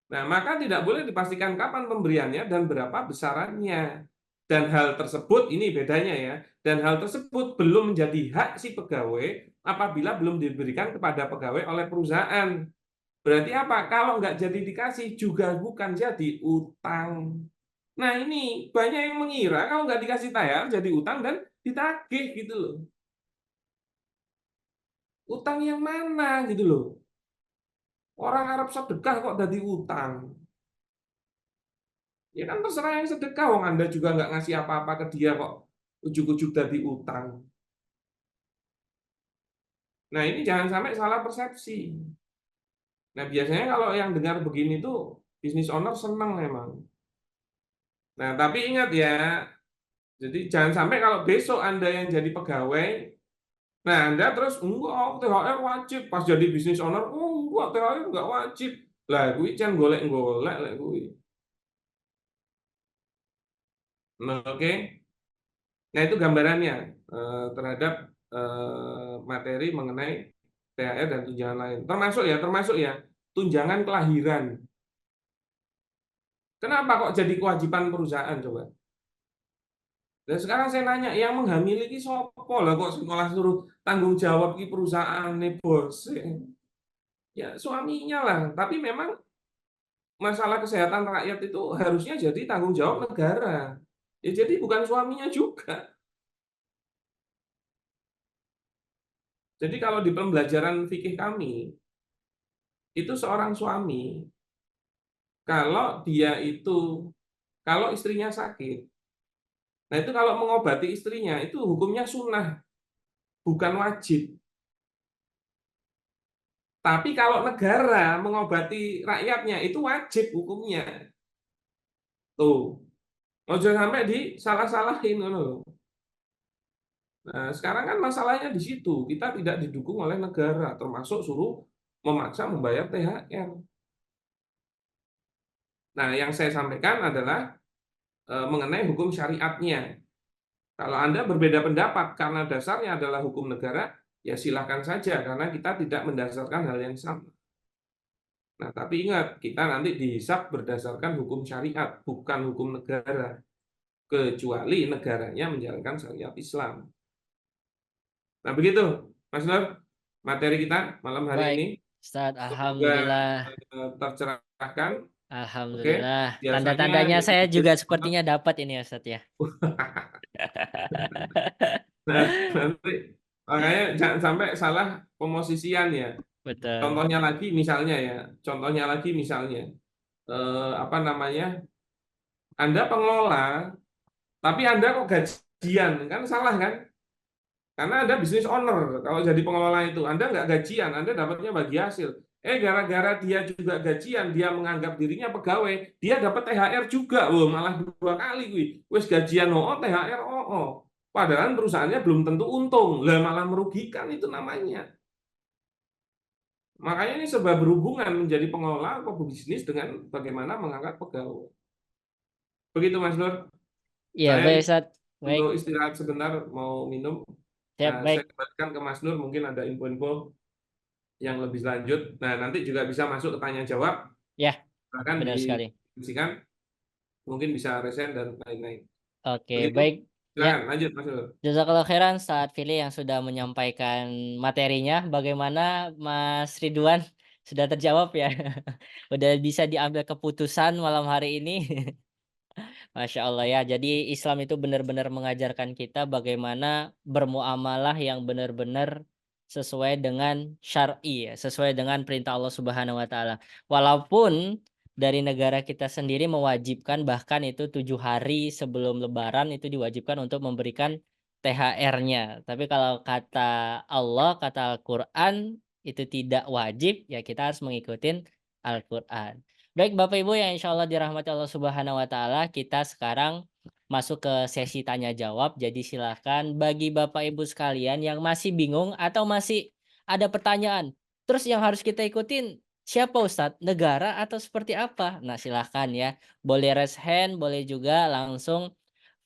Nah, maka tidak boleh dipastikan kapan pemberiannya dan berapa besarannya. Dan hal tersebut, ini bedanya ya, dan hal tersebut belum menjadi hak si pegawai apabila belum diberikan kepada pegawai oleh perusahaan. Berarti apa? Kalau nggak jadi dikasih juga bukan jadi utang. Nah, ini banyak yang mengira kalau nggak dikasih THR jadi utang dan ditagih gitu loh. Utang yang mana gitu loh. Orang Arab sedekah kok jadi utang. Ya kan terserah yang sedekah, wong Anda juga nggak ngasih apa-apa ke dia kok ujuk-ujuk jadi utang. Nah, ini jangan sampai salah persepsi. Nah, biasanya kalau yang dengar begini tuh business owner senang memang. Nah, tapi ingat ya, jadi jangan sampai kalau besok Anda yang jadi pegawai, nah Anda terus enggak THR wajib, pas jadi business owner, oh enggak THR enggak wajib. Lah kuwi can golek-golek lek kuwi. Nah, oke. Nah, itu gambarannya terhadap materi mengenai THR dan tunjangan lain. Termasuk ya tunjangan kelahiran. Kenapa kok jadi kewajiban perusahaan coba? Dan sekarang saya nanya, yang menghamili ini sopo lah kok sekolah suruh tanggung jawab di perusahaan nih bos? Ya suaminya lah. Tapi memang masalah kesehatan rakyat itu harusnya jadi tanggung jawab negara. Ya jadi bukan suaminya juga. Jadi kalau di pembelajaran fikih kami, itu seorang suami, kalau istrinya sakit, nah itu kalau mengobati istrinya, itu hukumnya sunnah, bukan wajib. Tapi kalau negara mengobati rakyatnya, itu wajib hukumnya. Tuh, ojo sampai disalah-salahin. Nah, sekarang kan masalahnya di situ, kita tidak didukung oleh negara, termasuk suruh memaksa membayar THR. Nah, yang saya sampaikan adalah mengenai hukum syariatnya. Kalau Anda berbeda pendapat karena dasarnya adalah hukum negara, ya silakan saja, karena kita tidak mendasarkan hal yang sama. Nah, tapi ingat, kita nanti dihisab berdasarkan hukum syariat, bukan hukum negara. kecuali negaranya menjalankan syariat Islam. Nah, begitu, Mas Nur, materi kita malam hari Baik, ini. Ustadz. Semoga Alhamdulillah. tercerahkan. Oke, Alhamdulillah. biasanya Tanda-tandanya yang saya jadi juga sepertinya dapat ini ya, Ustadz ya. nah, nanti makanya jangan sampai salah pemosisian ya. Betul. Contohnya lagi misalnya, apa namanya, Anda pengelola, tapi Anda kok gajian, kan salah kan? Karena Anda bisnis owner, kalau jadi pengelola itu, Anda nggak gajian, Anda dapatnya bagi hasil. Gara-gara dia juga gajian, dia menganggap dirinya pegawai, dia dapat THR juga, loh, malah 2 kali, wis gajian THR Padahal perusahaannya belum tentu untung, lah malah merugikan itu namanya. Makanya ini sebab berhubungan menjadi pengelola atau bisnis dengan bagaimana mengangkat pegawai. Begitu Mas Nur. Iya, Saya baik, Ustadz. Baik, untuk istirahat sebentar mau minum. siap, Nah, baik. saya kembalikan ke Mas Nur, mungkin ada info-info yang lebih lanjut. Nah, nanti juga bisa masuk ke tanya jawab, Ya, bahkan benar sekali. diskusikan, mungkin bisa resen dan lain-lain. Oke, Begitu. baik. Ya, Silakan lanjut Mas Nur. jazakallah khairan saat Fili yang sudah menyampaikan materinya. Bagaimana Mas Ridwan? Sudah terjawab ya? Udah bisa diambil keputusan malam hari ini. Masya Allah ya. Jadi Islam itu benar-benar mengajarkan kita bagaimana bermuamalah yang benar-benar sesuai dengan syar'i ya, sesuai dengan perintah Allah Subhanahu wa taala. Walaupun dari negara kita sendiri mewajibkan bahkan itu 7 hari sebelum Lebaran itu diwajibkan untuk memberikan THR-nya. Tapi kalau kata Allah, kata Al-Quran itu tidak wajib, ya kita harus mengikuti Al-Quran. Baik Bapak Ibu yang insya Allah dirahmati Allah Subhanahu wa taala, kita sekarang masuk ke sesi tanya jawab. Jadi silakan bagi Bapak Ibu sekalian yang masih bingung atau masih ada pertanyaan, terus yang harus kita ikutin siapa Ustadz? Negara atau seperti apa? Nah, silahkan ya. Boleh raise hand, boleh juga langsung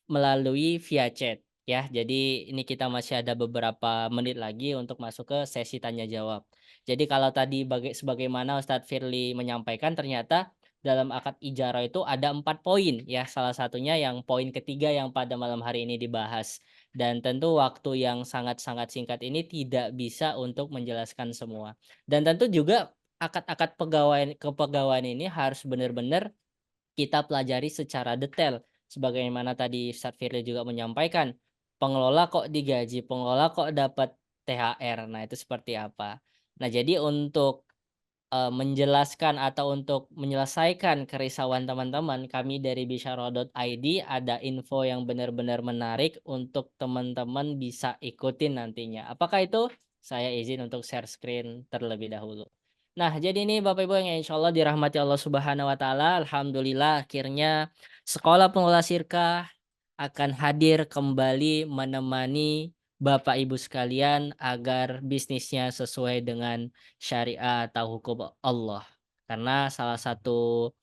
melalui via chat ya. Jadi ini kita masih ada beberapa menit lagi untuk masuk ke sesi tanya jawab. Jadi kalau tadi sebagaimana Ustadz Firly menyampaikan, ternyata dalam akad ijarah itu ada 4 poin ya. Salah satunya yang poin ketiga yang pada malam hari ini dibahas. Dan tentu waktu yang sangat-sangat singkat ini tidak bisa untuk menjelaskan semua. Dan tentu juga akad-akad kepegawaian ini harus benar-benar kita pelajari secara detail. Sebagaimana tadi Ustadz Firly juga menyampaikan, pengelola kok digaji, pengelola kok dapat THR. Nah, itu seperti apa? Nah, jadi untuk menjelaskan atau untuk menyelesaikan kerisauan teman-teman, kami dari bisyara.id ada info yang benar-benar menarik untuk teman-teman bisa ikutin nantinya. Apakah itu? Saya izin untuk share screen terlebih dahulu. Nah, jadi ini Bapak Ibu yang insya Allah dirahmati Allah Subhanahu wa taala, alhamdulillah akhirnya Sekolah Pengelola Sirkah akan hadir kembali menemani Bapak Ibu sekalian agar bisnisnya sesuai dengan syariat atau hukum Allah. Karena salah satu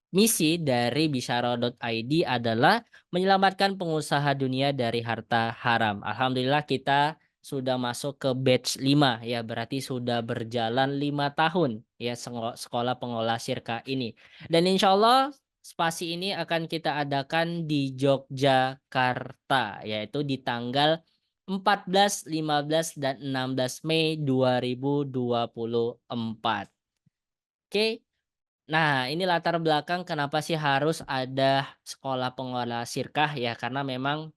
misi dari bisyara.id adalah menyelamatkan pengusaha dunia dari harta haram. Alhamdulillah kita sudah masuk ke batch 5 ya, berarti sudah berjalan 5 tahun ya sekolah pengelola sirka ini. Dan insya Allah spasi ini akan kita adakan di Yogyakarta, yaitu di tanggal 14, 15, dan 16 Mei 2024. Oke. Nah, ini latar belakang kenapa sih harus ada sekolah pengelola sirkah ya, karena memang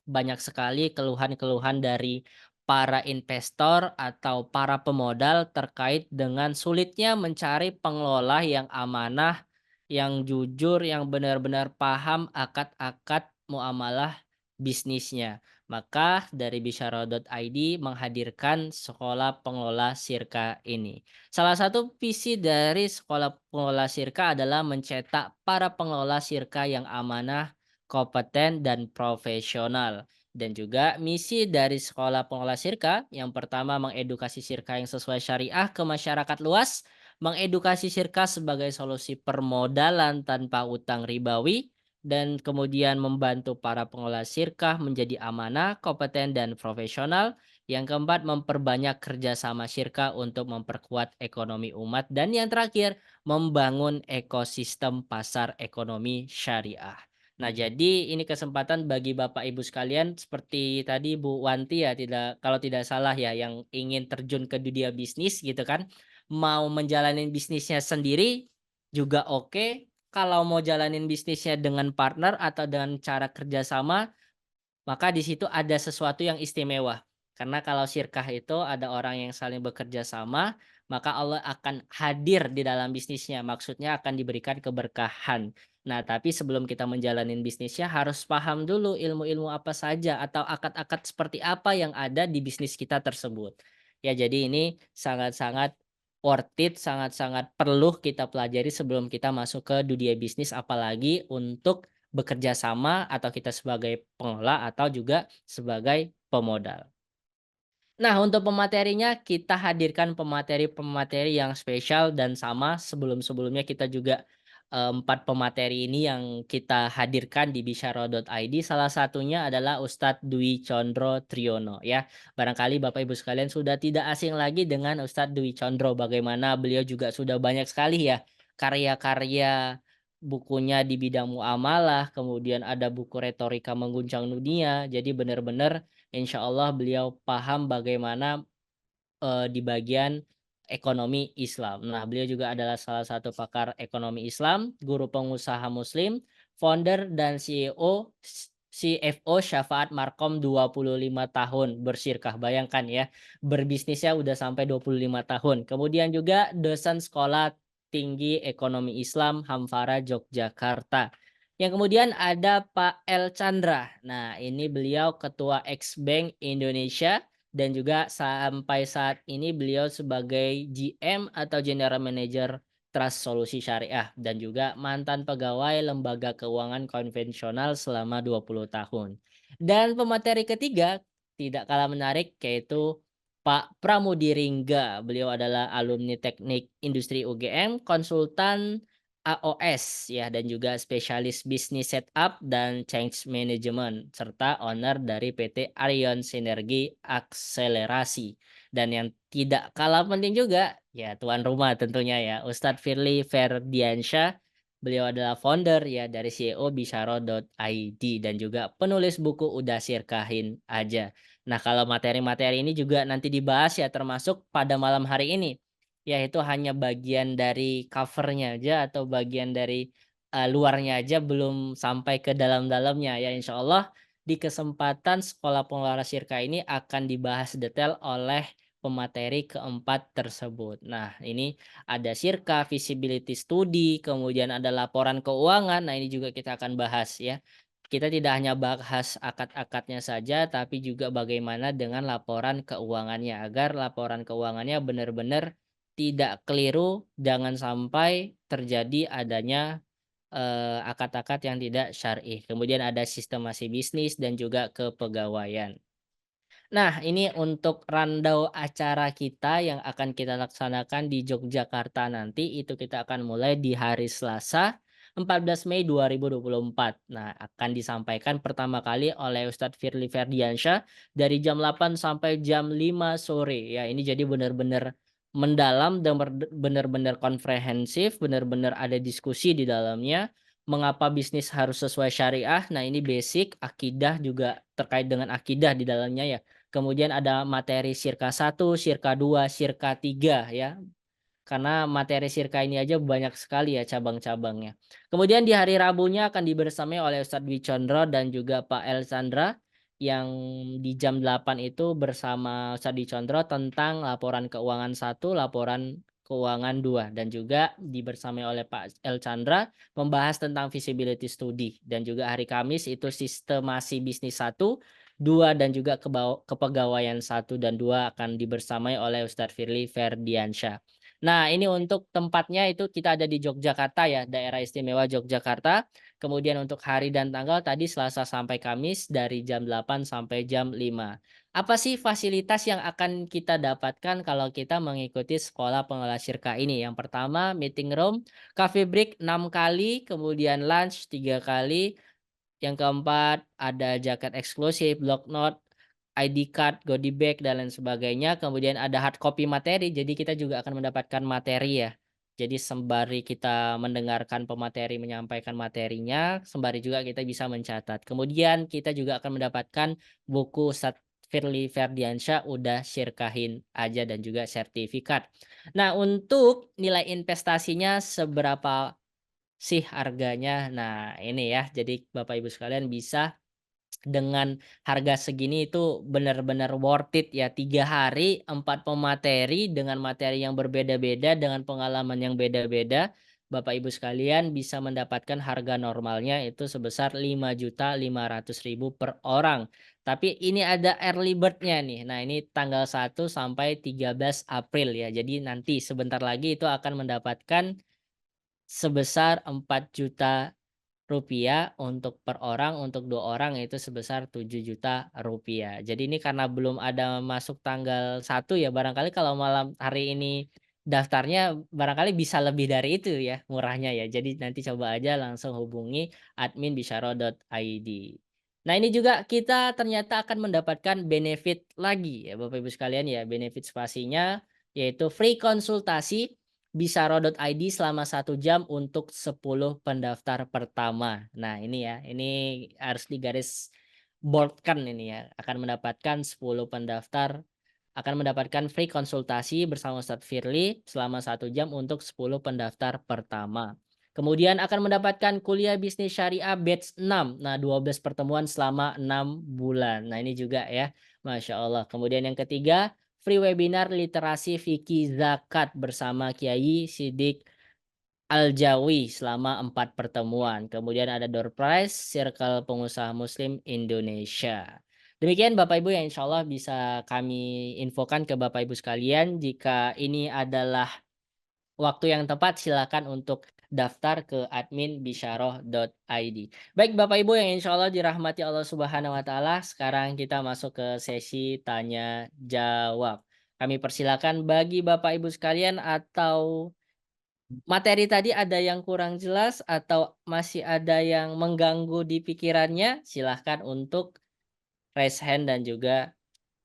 banyak sekali keluhan-keluhan dari para investor atau para pemodal terkait dengan sulitnya mencari pengelola yang amanah, yang jujur, yang benar-benar paham akad-akad muamalah bisnisnya. Maka dari bisyara.id menghadirkan sekolah pengelola sirka ini. Salah satu visi dari sekolah pengelola sirka adalah mencetak para pengelola sirka yang amanah, kompeten, dan profesional. Dan juga misi dari sekolah pengelola sirka, yang pertama mengedukasi sirka yang sesuai syariah ke masyarakat luas, mengedukasi sirka sebagai solusi permodalan tanpa utang ribawi, dan kemudian membantu para pengelola sirkah menjadi amanah, kompeten, dan profesional. Yang keempat, memperbanyak kerjasama sirkah untuk memperkuat ekonomi umat. Dan yang terakhir, membangun ekosistem pasar ekonomi syariah. Nah, jadi ini kesempatan bagi Bapak Ibu sekalian seperti tadi Bu Wanti ya, kalau tidak salah ya, yang ingin terjun ke dunia bisnis gitu kan, mau menjalanin bisnisnya sendiri juga oke, kalau mau jalanin bisnisnya dengan partner atau dengan cara kerjasama, maka di situ ada sesuatu yang istimewa. Karena kalau syirkah itu ada orang yang saling bekerja sama, maka Allah akan hadir di dalam bisnisnya. Maksudnya akan diberikan keberkahan. Nah, tapi sebelum kita menjalanin bisnisnya harus paham dulu ilmu-ilmu apa saja atau akad-akad seperti apa yang ada di bisnis kita tersebut. Ya, jadi ini sangat-sangat worth it, sangat-sangat perlu kita pelajari sebelum kita masuk ke dunia bisnis apalagi untuk bekerja sama atau kita sebagai pengelola atau juga sebagai pemodal. Nah, untuk pematerinya kita hadirkan pemateri-pemateri yang spesial dan sama sebelum-sebelumnya kita juga 4 pemateri ini yang kita hadirkan di bisyara.id. Salah satunya adalah Ustadz Dwi Condro Triyono ya. Barangkali Bapak Ibu sekalian sudah tidak asing lagi dengan Ustadz Dwi Condro. Bagaimana beliau juga sudah banyak sekali ya karya-karya bukunya di bidang muamalah, kemudian ada buku retorika mengguncang dunia. Jadi benar-benar insya Allah beliau paham bagaimana, di bagian ekonomi Islam. Nah, beliau juga adalah salah satu pakar ekonomi Islam, guru pengusaha muslim, founder dan CFO Syafaat Markom 25 tahun bersyirkah. Bayangkan ya, berbisnisnya udah sampai 25 tahun. Kemudian juga dosen Sekolah Tinggi Ekonomi Islam Hamfara Yogyakarta. Yang kemudian ada Pak El Chandra. Nah, ini beliau Ketua Ex-Bank Indonesia dan juga sampai saat ini beliau sebagai GM atau General Manager Trust Solusi Syariah dan juga mantan pegawai lembaga keuangan konvensional selama 20 tahun. Dan pemateri ketiga tidak kalah menarik yaitu Pak Pramudi Ringga. Beliau adalah alumni Teknik Industri UGM, konsultan AOS ya dan juga spesialis bisnis setup dan change management serta owner dari PT Arion Sinergi Akselerasi. Dan yang tidak kalah penting juga ya tuan rumah tentunya ya Ustadz Firly Ferdiansyah. Beliau adalah founder ya dari CEO Bisyaro.id dan juga penulis buku Udah Sirkahin Aja. Nah, kalau materi-materi ini juga nanti dibahas ya termasuk pada malam hari ini. Ya itu hanya bagian dari cover-nya aja atau bagian dari, luarnya aja belum sampai ke dalam-dalamnya ya insya Allah di kesempatan Sekolah Pengelola Syirkah ini akan dibahas detail oleh pemateri keempat tersebut. Nah ini ada syirkah, feasibility study, kemudian ada laporan keuangan, nah ini juga kita akan bahas ya. Kita tidak hanya bahas akad-akadnya saja tapi juga bagaimana dengan laporan keuangannya agar laporan keuangannya benar-benar tidak keliru, jangan sampai terjadi adanya, akad-akad yang tidak syar'i. Kemudian ada sistemasi bisnis dan juga kepegawaian. Nah, ini untuk rundown acara kita yang akan kita laksanakan di Yogyakarta nanti, itu kita akan mulai di hari Selasa, 14 Mei 2024. Nah, akan disampaikan pertama kali oleh Ustadz Firly Ferdiansyah dari jam 8 sampai jam 5 sore. Ya, ini jadi benar-benar mendalam dan benar-benar komprehensif, benar-benar ada diskusi di dalamnya. Mengapa bisnis harus sesuai syariah? Nah, ini basic, akidah juga terkait dengan akidah di dalamnya ya. Kemudian ada materi Sirka 1, Sirka 2, Sirka 3 ya. Karena materi Sirka ini aja banyak sekali ya cabang-cabangnya. Kemudian di hari Rabunya akan dibersamai oleh Ustadz Dwi Condro dan juga Pak El Chandra yang di jam 8 itu bersama Ustadz Dwi Condro tentang laporan keuangan 1, laporan keuangan 2 dan juga dibersamai oleh Pak El Chandra membahas tentang feasibility study dan juga hari Kamis itu sistemasi bisnis 1, 2 dan juga kepegawaian 1 dan 2 akan dibersamai oleh Ustadz Firly Ferdiansyah. Nah, ini untuk tempatnya itu kita ada di Yogyakarta ya, Daerah Istimewa Yogyakarta. Kemudian untuk hari dan tanggal tadi Selasa sampai Kamis dari jam 8 sampai jam 5. Apa sih fasilitas yang akan kita dapatkan kalau kita mengikuti Sekolah Pengelola Syirkah ini? Yang pertama meeting room, coffee break 6 kali, kemudian lunch 3 kali. Yang keempat ada jaket eksklusif, block note, ID card, goodie bag dan lain sebagainya. Kemudian ada hard copy materi. Jadi kita juga akan mendapatkan materi ya. Jadi sembari kita mendengarkan pemateri menyampaikan materinya, sembari juga kita bisa mencatat. Kemudian kita juga akan mendapatkan buku Ustadz Firly Ferdiansyah udah syirkahin aja dan juga sertifikat. Nah, untuk nilai investasinya seberapa sih harganya? Nah, ini ya. Jadi Bapak Ibu sekalian bisa dengan harga segini itu benar-benar worth it ya. 3 hari 4 pemateri dengan materi yang berbeda-beda dengan pengalaman yang beda-beda. Bapak Ibu sekalian bisa mendapatkan harga normalnya itu sebesar 5.500.000 per orang. Tapi ini ada early bird-nya nih. Nah, ini tanggal 1 sampai 13 April ya. Jadi nanti sebentar lagi itu akan mendapatkan sebesar 4 juta rupiah untuk per orang, untuk 2 orang itu sebesar 7 juta rupiah. Jadi ini karena belum ada masuk tanggal 1 ya, barangkali kalau malam hari ini daftarnya barangkali bisa lebih dari itu ya murahnya ya. Jadi nanti coba aja langsung hubungi admin bisyaro.id. Nah, ini juga kita ternyata akan mendapatkan benefit lagi ya Bapak Ibu sekalian ya, benefit spasinya yaitu free konsultasi Bisyaro.id selama 1 jam untuk 10 pendaftar pertama. Nah, ini ya, ini harus digaris bold-kan ini ya, akan mendapatkan 10 pendaftar, akan mendapatkan free konsultasi bersama Ustadz Firly selama 1 jam untuk 10 pendaftar pertama. Kemudian akan mendapatkan kuliah bisnis syariah batch 6. Nah, 12 pertemuan selama 6 bulan. Nah, ini juga ya, Masya Allah. Kemudian yang ketiga, free webinar literasi fikih zakat bersama Kiai Sidik Aljawi selama 4 pertemuan. Kemudian ada door prize Circle Pengusaha Muslim Indonesia. Demikian Bapak Ibu yang insya Allah bisa kami infokan ke Bapak Ibu sekalian. Jika ini adalah waktu yang tepat, silakan untuk daftar ke admin bisyarah.id. Baik Bapak Ibu yang insya Allah dirahmati Allah Subhanahu wa Ta'ala, sekarang kita masuk ke sesi tanya jawab. Kami persilakan bagi Bapak Ibu sekalian atau materi tadi ada yang kurang jelas atau masih ada yang mengganggu di pikirannya, silahkan untuk raise hand dan juga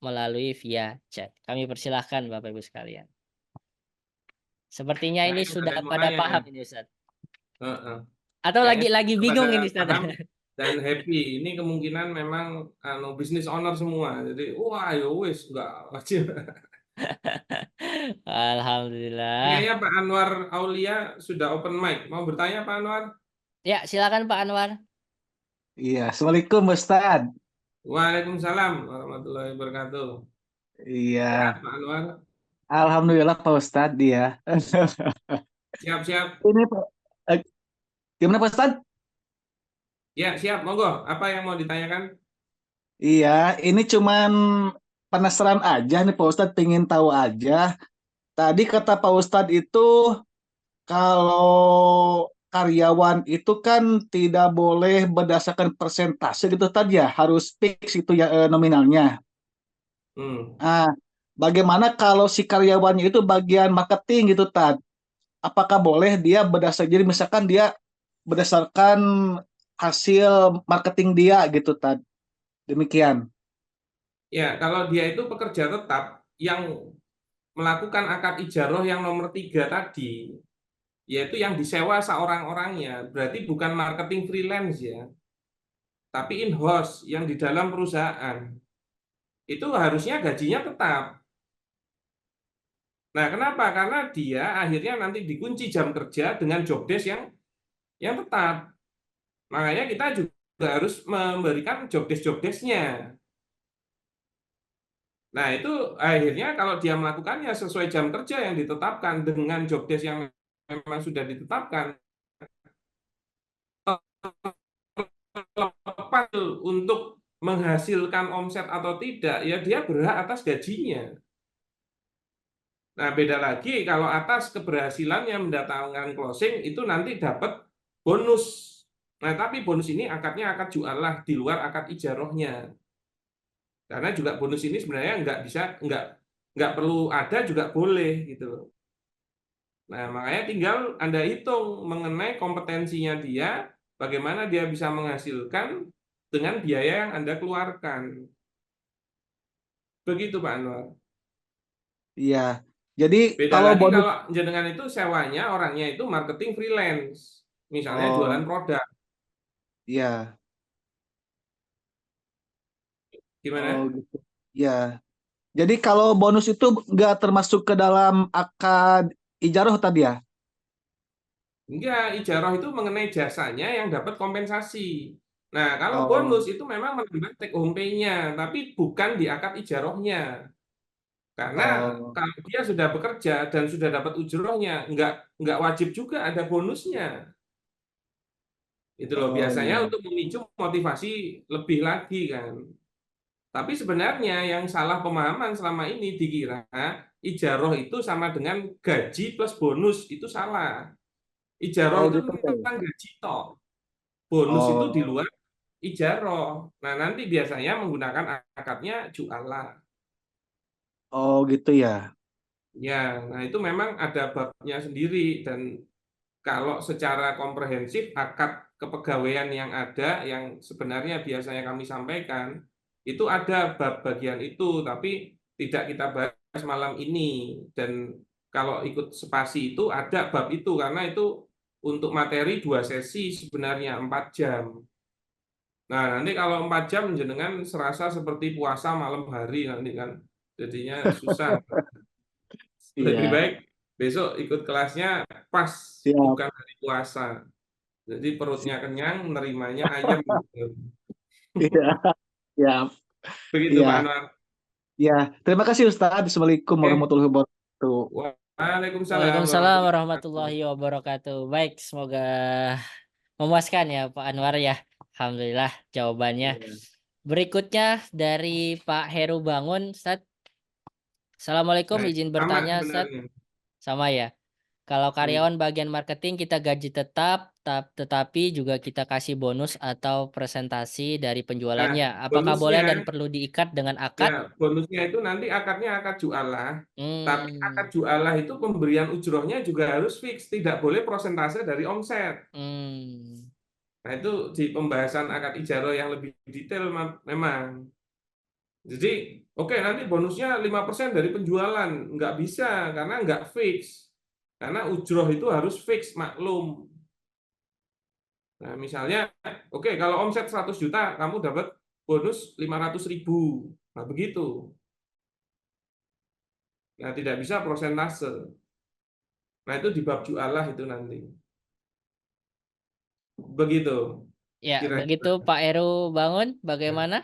melalui via chat. Kami persilahkan Bapak Ibu sekalian. Sepertinya ini Kayaknya sudah ada yang mau pada nanya paham ya. ini Ustaz. Heeh. Atau Kayaknya lagi sudah bingung pada ini Ustaz. paham dan happy. Ini kemungkinan memang bisnis owner semua. Jadi wah ya wis nggak wajib. Alhamdulillah. Kayaknya Pak Anwar Aulia sudah open mic. Mau bertanya Pak Anwar? Ya, silakan Pak Anwar. Iya, Assalamualaikum Ustaz. Waalaikumsalam warahmatullahi wabarakatuh. Iya, Sehat Pak Anwar? Alhamdulillah Pak Ustaz dia. Siap-siap. Ini Pak, eh, gimana Pak Ustaz? Ya, siap. Monggo. Apa yang mau ditanyakan? Iya, ini cuman penasaran aja nih Pak Ustaz, pengen tahu aja. Tadi kata Pak Ustaz itu kalau karyawan itu kan tidak boleh berdasarkan persentase gitu tadi ya, harus fix itu ya nominalnya. Hmm. Nah, bagaimana kalau si karyawannya itu bagian marketing gitu Tad? Apakah boleh dia berdasar jadi misalkan dia berdasarkan hasil marketing dia gitu Tad. Demikian. Ya, kalau dia itu pekerja tetap yang melakukan akad ijaroh yang nomor 3 tadi, yaitu yang disewa seorang-orangnya, berarti bukan marketing freelance ya, tapi in-house yang di dalam perusahaan. Itu harusnya gajinya tetap. Nah, kenapa? Karena dia akhirnya nanti dikunci jam kerja dengan job desk yang tetap. Makanya kita juga harus memberikan job desk-nya. Nah, itu akhirnya kalau dia melakukannya sesuai jam kerja yang ditetapkan dengan job desk yang memang sudah ditetapkan, lepas untuk menghasilkan omset atau tidak, ya dia berhak atas gajinya. Nah, beda lagi kalau atas keberhasilannya mendatangkan closing, itu nanti dapat bonus. Nah, tapi bonus ini akadnya akad jualah di luar akad ijarohnya. Karena juga bonus ini sebenarnya nggak perlu ada juga boleh gitu. Nah, makanya tinggal Anda hitung mengenai kompetensinya dia, bagaimana dia bisa menghasilkan dengan biaya yang Anda keluarkan. Begitu Pak Anwar. Iya. Jadi Beda kalau lagi bonus, kalau jenengan itu sewanya orangnya itu marketing freelance. Misalnya jualan oh produk. ya, oh Gimana? gitu, ya. Jadi kalau bonus itu nggak termasuk ke dalam akad ijaroh tadi ya? Enggak, ijarah itu mengenai jasanya yang dapat kompensasi. Nah, kalau Oh, bonus itu memang menambah take home pay-nya, tapi bukan di akad ijarahnya. Karena oh, kalau dia sudah bekerja dan sudah dapat ujrohnya, enggak wajib juga ada bonusnya. Itu loh, oh biasanya iya. untuk memicu motivasi lebih lagi kan. Tapi sebenarnya yang salah pemahaman selama ini dikira ijaroh itu sama dengan gaji plus bonus, itu salah. Ijaroh Oh itu gitu. memang gaji toh. Bonus itu di Oh, luar ijaroh. Nah, nanti biasanya menggunakan akadnya jualah. oh gitu ya. Ya, nah itu memang ada babnya sendiri dan kalau secara komprehensif akad kepegawaian yang ada yang sebenarnya biasanya kami sampaikan itu ada bab bagian itu tapi tidak kita bahas malam ini dan kalau ikut spasi itu ada bab itu karena itu untuk materi 2 sesi sebenarnya 4 jam. Nah, nanti kalau 4 jam jenengan serasa seperti puasa malam hari nanti kan jadinya susah. Lebih Iya, baik besok ikut kelasnya pas siap. bukan hari puasa. Jadi perutnya kenyang, nerimanya ayam gitu. Iya, siap. Begitu Iya, Pak Anwar. iya. Terima kasih Ustaz. Assalamualaikum Oke. warahmatullahi wabarakatuh. Waalaikumsalam Waalaikumsalam warahmatullahi wabarakatuh. warahmatullahi wabarakatuh. Baik, semoga memuaskan ya Pak Anwar ya. Alhamdulillah jawabannya. Iya. Berikutnya dari Pak Heru Bangun, Ustaz. Assalamualaikum, Nah, izin sama bertanya, Ustaz. sebenarnya. Sama ya. Kalau Hmm. karyawan bagian marketing kita gaji tetap, tetapi juga kita kasih bonus atau presentasi dari Nah, penjualannya. Apakah boleh dan bonusnya perlu diikat dengan ya akad? bonusnya itu nanti akadnya akad jualah. Tapi akad Hmm, jualah itu pemberian ujrohnya juga harus fix, tidak boleh prosentase dari omset. hmm, Nah, itu di pembahasan akad ijaroh yang lebih detail memang. Jadi, oke nanti bonusnya 5% dari penjualan. Nggak bisa, karena nggak fix. Karena ujroh itu harus fix, maklum. Nah, misalnya, oke kalau omset 100 juta, kamu dapat bonus 500.000. Nah, begitu. Nah, tidak bisa prosentase. Nah, itu di bab jualah itu nanti. Begitu, ya begitu kira-kira. Pak Heru Bangun, bagaimana?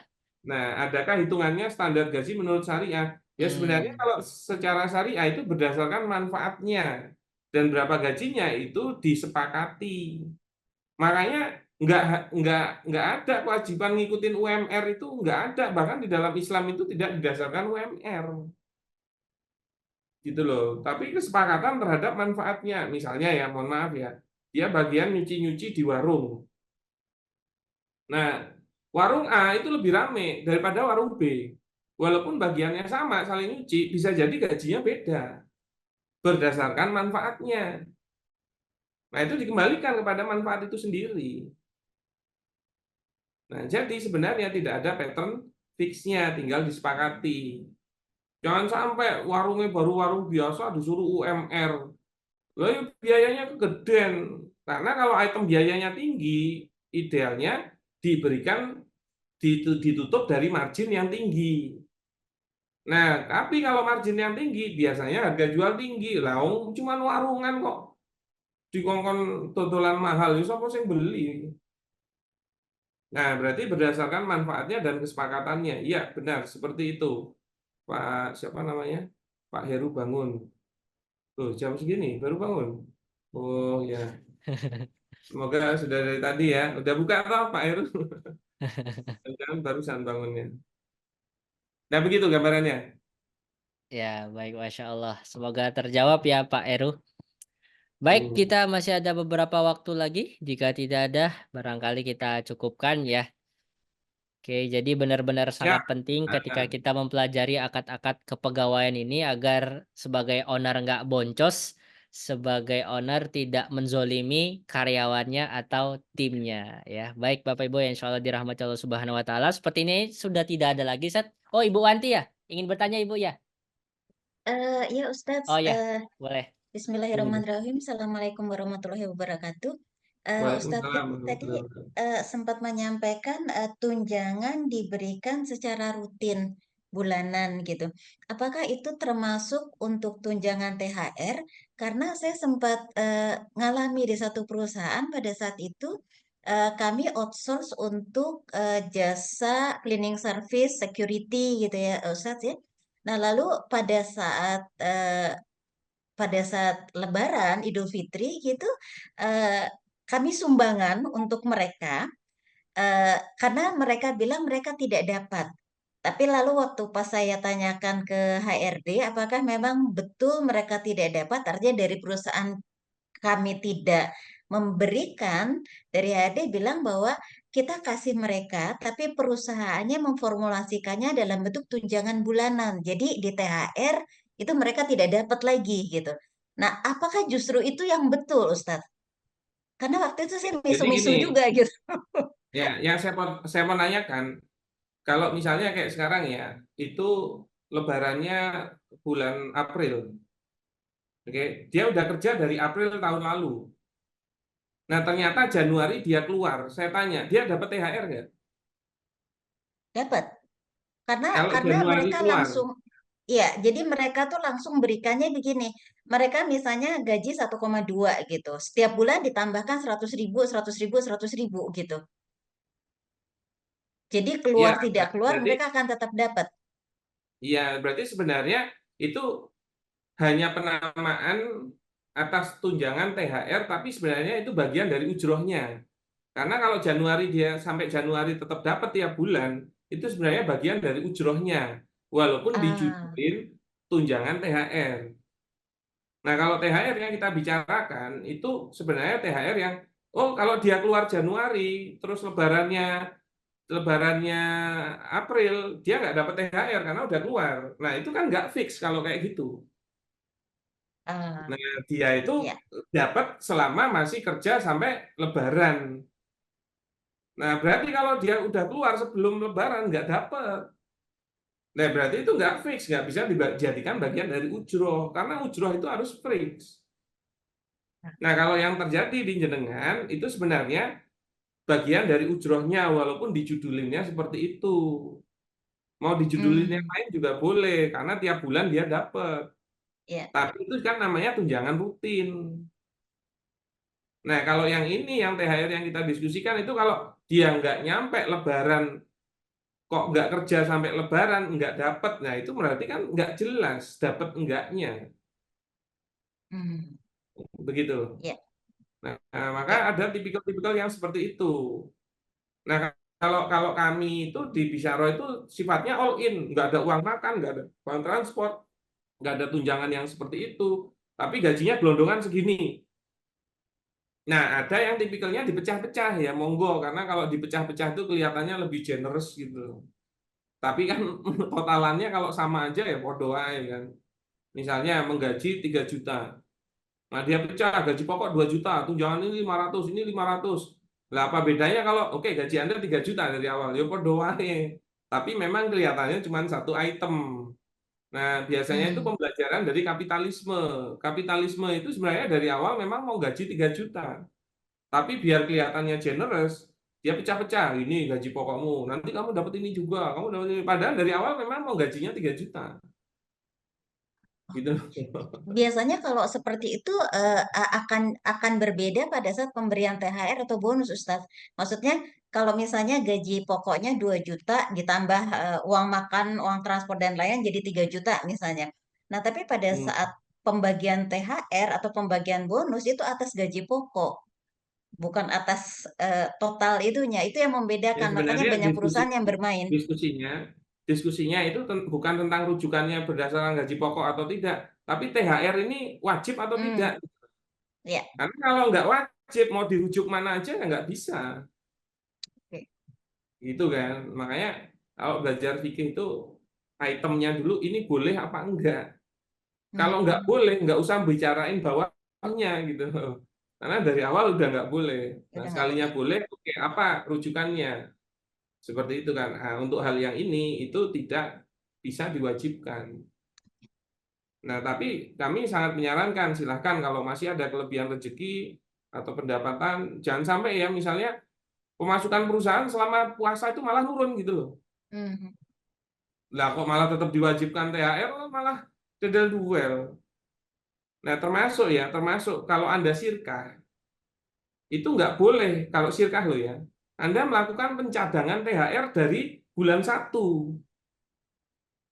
Nah, adakah hitungannya standar gaji menurut syariah? Ya sebenarnya Hmm, kalau secara syariah itu berdasarkan manfaatnya dan berapa gajinya itu disepakati. Makanya nggak ada kewajiban ngikutin UMR itu nggak ada. Bahkan di dalam Islam itu tidak didasarkan UMR gitu loh. Tapi kesepakatan terhadap manfaatnya. Misalnya ya, mohon maaf ya, dia bagian nyuci-nyuci di warung. Nah, warung A itu lebih rame daripada warung B. Walaupun bagiannya sama, saling nyuci, bisa jadi gajinya beda berdasarkan manfaatnya. Nah, itu dikembalikan kepada manfaat itu sendiri. Nah, jadi sebenarnya tidak ada pattern fixnya, tinggal disepakati. Jangan sampai warungnya baru warung biasa disuruh UMR. Loh, ya biayanya kegedean. Karena kalau item biayanya tinggi, idealnya diberikan ditutup dari margin yang tinggi. Nah, tapi kalau margin yang tinggi, biasanya harga jual tinggi. Lah, cuman warungan kok dikongkon totolan mahal, ya sapa sing beli? Nah, berarti berdasarkan manfaatnya dan kesepakatannya. Iya, benar, seperti itu. Pak, siapa namanya? Pak Heru bangun. Tuh, jam segini, baru bangun. Oh, ya. Semoga sudah dari tadi ya. Udah buka atau Pak Heru? Jangan barusan bangunnya. Nah, begitu gambarannya. ya baik, Masya Allah. Semoga terjawab ya Pak Heru. Baik, Hmm. kita masih ada beberapa waktu lagi. Jika tidak ada, barangkali kita cukupkan ya. Oke, jadi benar-benar Ya, sangat penting ketika nah, kita mempelajari akad-akad kepegawaian ini agar sebagai owner nggak boncos, sebagai owner tidak menzolimi karyawannya atau timnya ya. Baik Bapak Ibu yang insya Allah dirahmati Allah Subhanahu Wa Taala. Seperti ini sudah tidak ada lagi, Sat. Oh Ibu Wanti ya, ingin bertanya Ibu ya? Ya Ustadz, Oh ya, boleh. Bismillahirrahmanirrahim. Assalamualaikum warahmatullahi wabarakatuh. Ustadz Waalaikumsalam ini tadi warahmatullahi wabarakatuh. sempat menyampaikan tunjangan diberikan secara rutin bulanan gitu. Apakah itu termasuk untuk tunjangan THR? Karena saya sempat ngalami di satu perusahaan pada saat itu kami outsource untuk jasa cleaning service, security gitu ya, Ustadz ya. Nah, lalu pada saat Lebaran Idul Fitri gitu, eh, kami sumbangan untuk mereka karena mereka bilang mereka tidak dapat. Tapi lalu waktu pas saya tanyakan ke HRD, apakah memang betul mereka tidak dapat? Artinya dari perusahaan kami tidak memberikan, dari HRD bilang bahwa kita kasih mereka, tapi perusahaannya memformulasikannya dalam bentuk tunjangan bulanan. Jadi di THR itu mereka tidak dapat lagi gitu. Nah, apakah justru itu yang betul, Ustadz? Karena waktu itu saya Jadi misu-misu gini, juga gitu. ya, yang saya mau nanyakan, kalau misalnya kayak sekarang ya, itu lebarannya bulan April. Oke, dia udah kerja dari April tahun lalu. Nah, ternyata Januari dia keluar. Saya tanya, dia dapat THR nggak? Dapat. Karena Kalau karena Januari mereka keluar, langsung, ya, jadi mereka tuh langsung berikannya begini. Mereka misalnya gaji 1,2 gitu. Setiap bulan ditambahkan 100.000, 100.000, 100.000 gitu. Jadi keluar ya tidak keluar berarti, mereka akan tetap dapat. ya berarti sebenarnya itu hanya penamaan atas tunjangan THR, tapi sebenarnya itu bagian dari ujrohnya. Karena kalau Januari dia sampai Januari tetap dapat tiap bulan, itu sebenarnya bagian dari ujrohnya, walaupun Ah, dijudulin tunjangan THR. Nah, kalau THR yang kita bicarakan itu sebenarnya THR yang, oh kalau dia keluar Januari, terus lebarannya April, dia nggak dapat THR karena udah keluar. Nah, itu kan nggak fix kalau kayak gitu. ah, Nah, dia itu ya. dapat selama masih kerja sampai Lebaran. Nah, berarti kalau dia udah keluar sebelum Lebaran nggak dapat. Nah, berarti itu nggak fix, nggak bisa dijadikan bagian dari ujroh, karena ujroh itu harus fix. Nah, kalau yang terjadi di jenengan itu sebenarnya bagian dari ujrohnya, walaupun dijudulinnya seperti itu. Mau dijudulin yang Hmm, lain juga boleh, karena tiap bulan dia dapat. ya. Tapi itu kan namanya tunjangan rutin. Nah, kalau yang ini, yang THR yang kita diskusikan itu kalau dia nggak nyampe Lebaran, kok nggak kerja sampai Lebaran, nggak dapat, nah itu berarti kan nggak jelas dapat enggaknya, Hmm, begitu. ya, Nah, maka ya. ada tipikal-tipikal yang seperti itu. Nah, kalau kalau kami itu di Bisharo itu sifatnya all in, nggak ada uang makan, nggak ada uang transport, nggak ada tunjangan yang seperti itu, tapi gajinya gelondongan segini. Nah, ada yang tipikalnya dipecah-pecah ya, monggo, karena kalau dipecah-pecah itu kelihatannya lebih generous gitu. Tapi kan totalannya kalau sama aja ya podo ae kan. Misalnya menggaji 3 juta. Nah, dia pecah gaji pokok 2 juta, tunjangan ini 500, ini 500. Lah apa bedanya kalau oke gaji Anda 3 juta dari awal, ya podo ae. Tapi memang kelihatannya cuma satu item. Nah, biasanya itu Hmm, pembelajaran dari kapitalisme. Kapitalisme itu sebenarnya dari awal memang mau gaji 3 juta. Tapi biar kelihatannya generous, dia pecah-pecah. Ini gaji pokokmu, nanti kamu dapat ini juga, kamu dapat ini. Padahal dari awal memang mau gajinya 3 juta. Gitu. Biasanya kalau seperti itu akan berbeda pada saat pemberian THR atau bonus, Ustadz. Maksudnya kalau misalnya gaji pokoknya 2 juta ditambah uang makan, uang transport dan lain jadi 3 juta misalnya. Nah, tapi pada Hmm. saat pembagian THR atau pembagian bonus itu atas gaji pokok, bukan atas total itunya. Itu yang Ya membedakan. Makanya sebenarnya banyak perusahaan yang bermain. diskusinya diskusinya itu bukan tentang rujukannya berdasarkan gaji pokok atau tidak, tapi THR ini wajib atau tidak. Hmm, ya. Karena kalau nggak wajib mau dirujuk mana aja ya nggak bisa, Oke. gitu kan. Makanya kalau belajar fikih itu itemnya dulu ini boleh apa enggak. Kalau nggak Hmm, boleh nggak usah bicarain bawahnya gitu. Karena dari awal udah nggak boleh. Nah udah nggak sekalinya boleh. boleh, oke apa rujukannya? Seperti itu kan. Nah, untuk hal yang ini itu tidak bisa diwajibkan. Nah, tapi kami sangat menyarankan silahkan kalau masih ada kelebihan rezeki atau pendapatan, jangan sampai ya misalnya pemasukan perusahaan selama puasa itu malah nurun gitu loh. Mhm. Lah kok malah tetap diwajibkan THR, malah dedel duel. Nah, termasuk kalau Anda sirkah, itu nggak boleh kalau sirkah loh ya. Anda melakukan pencadangan THR dari bulan 1.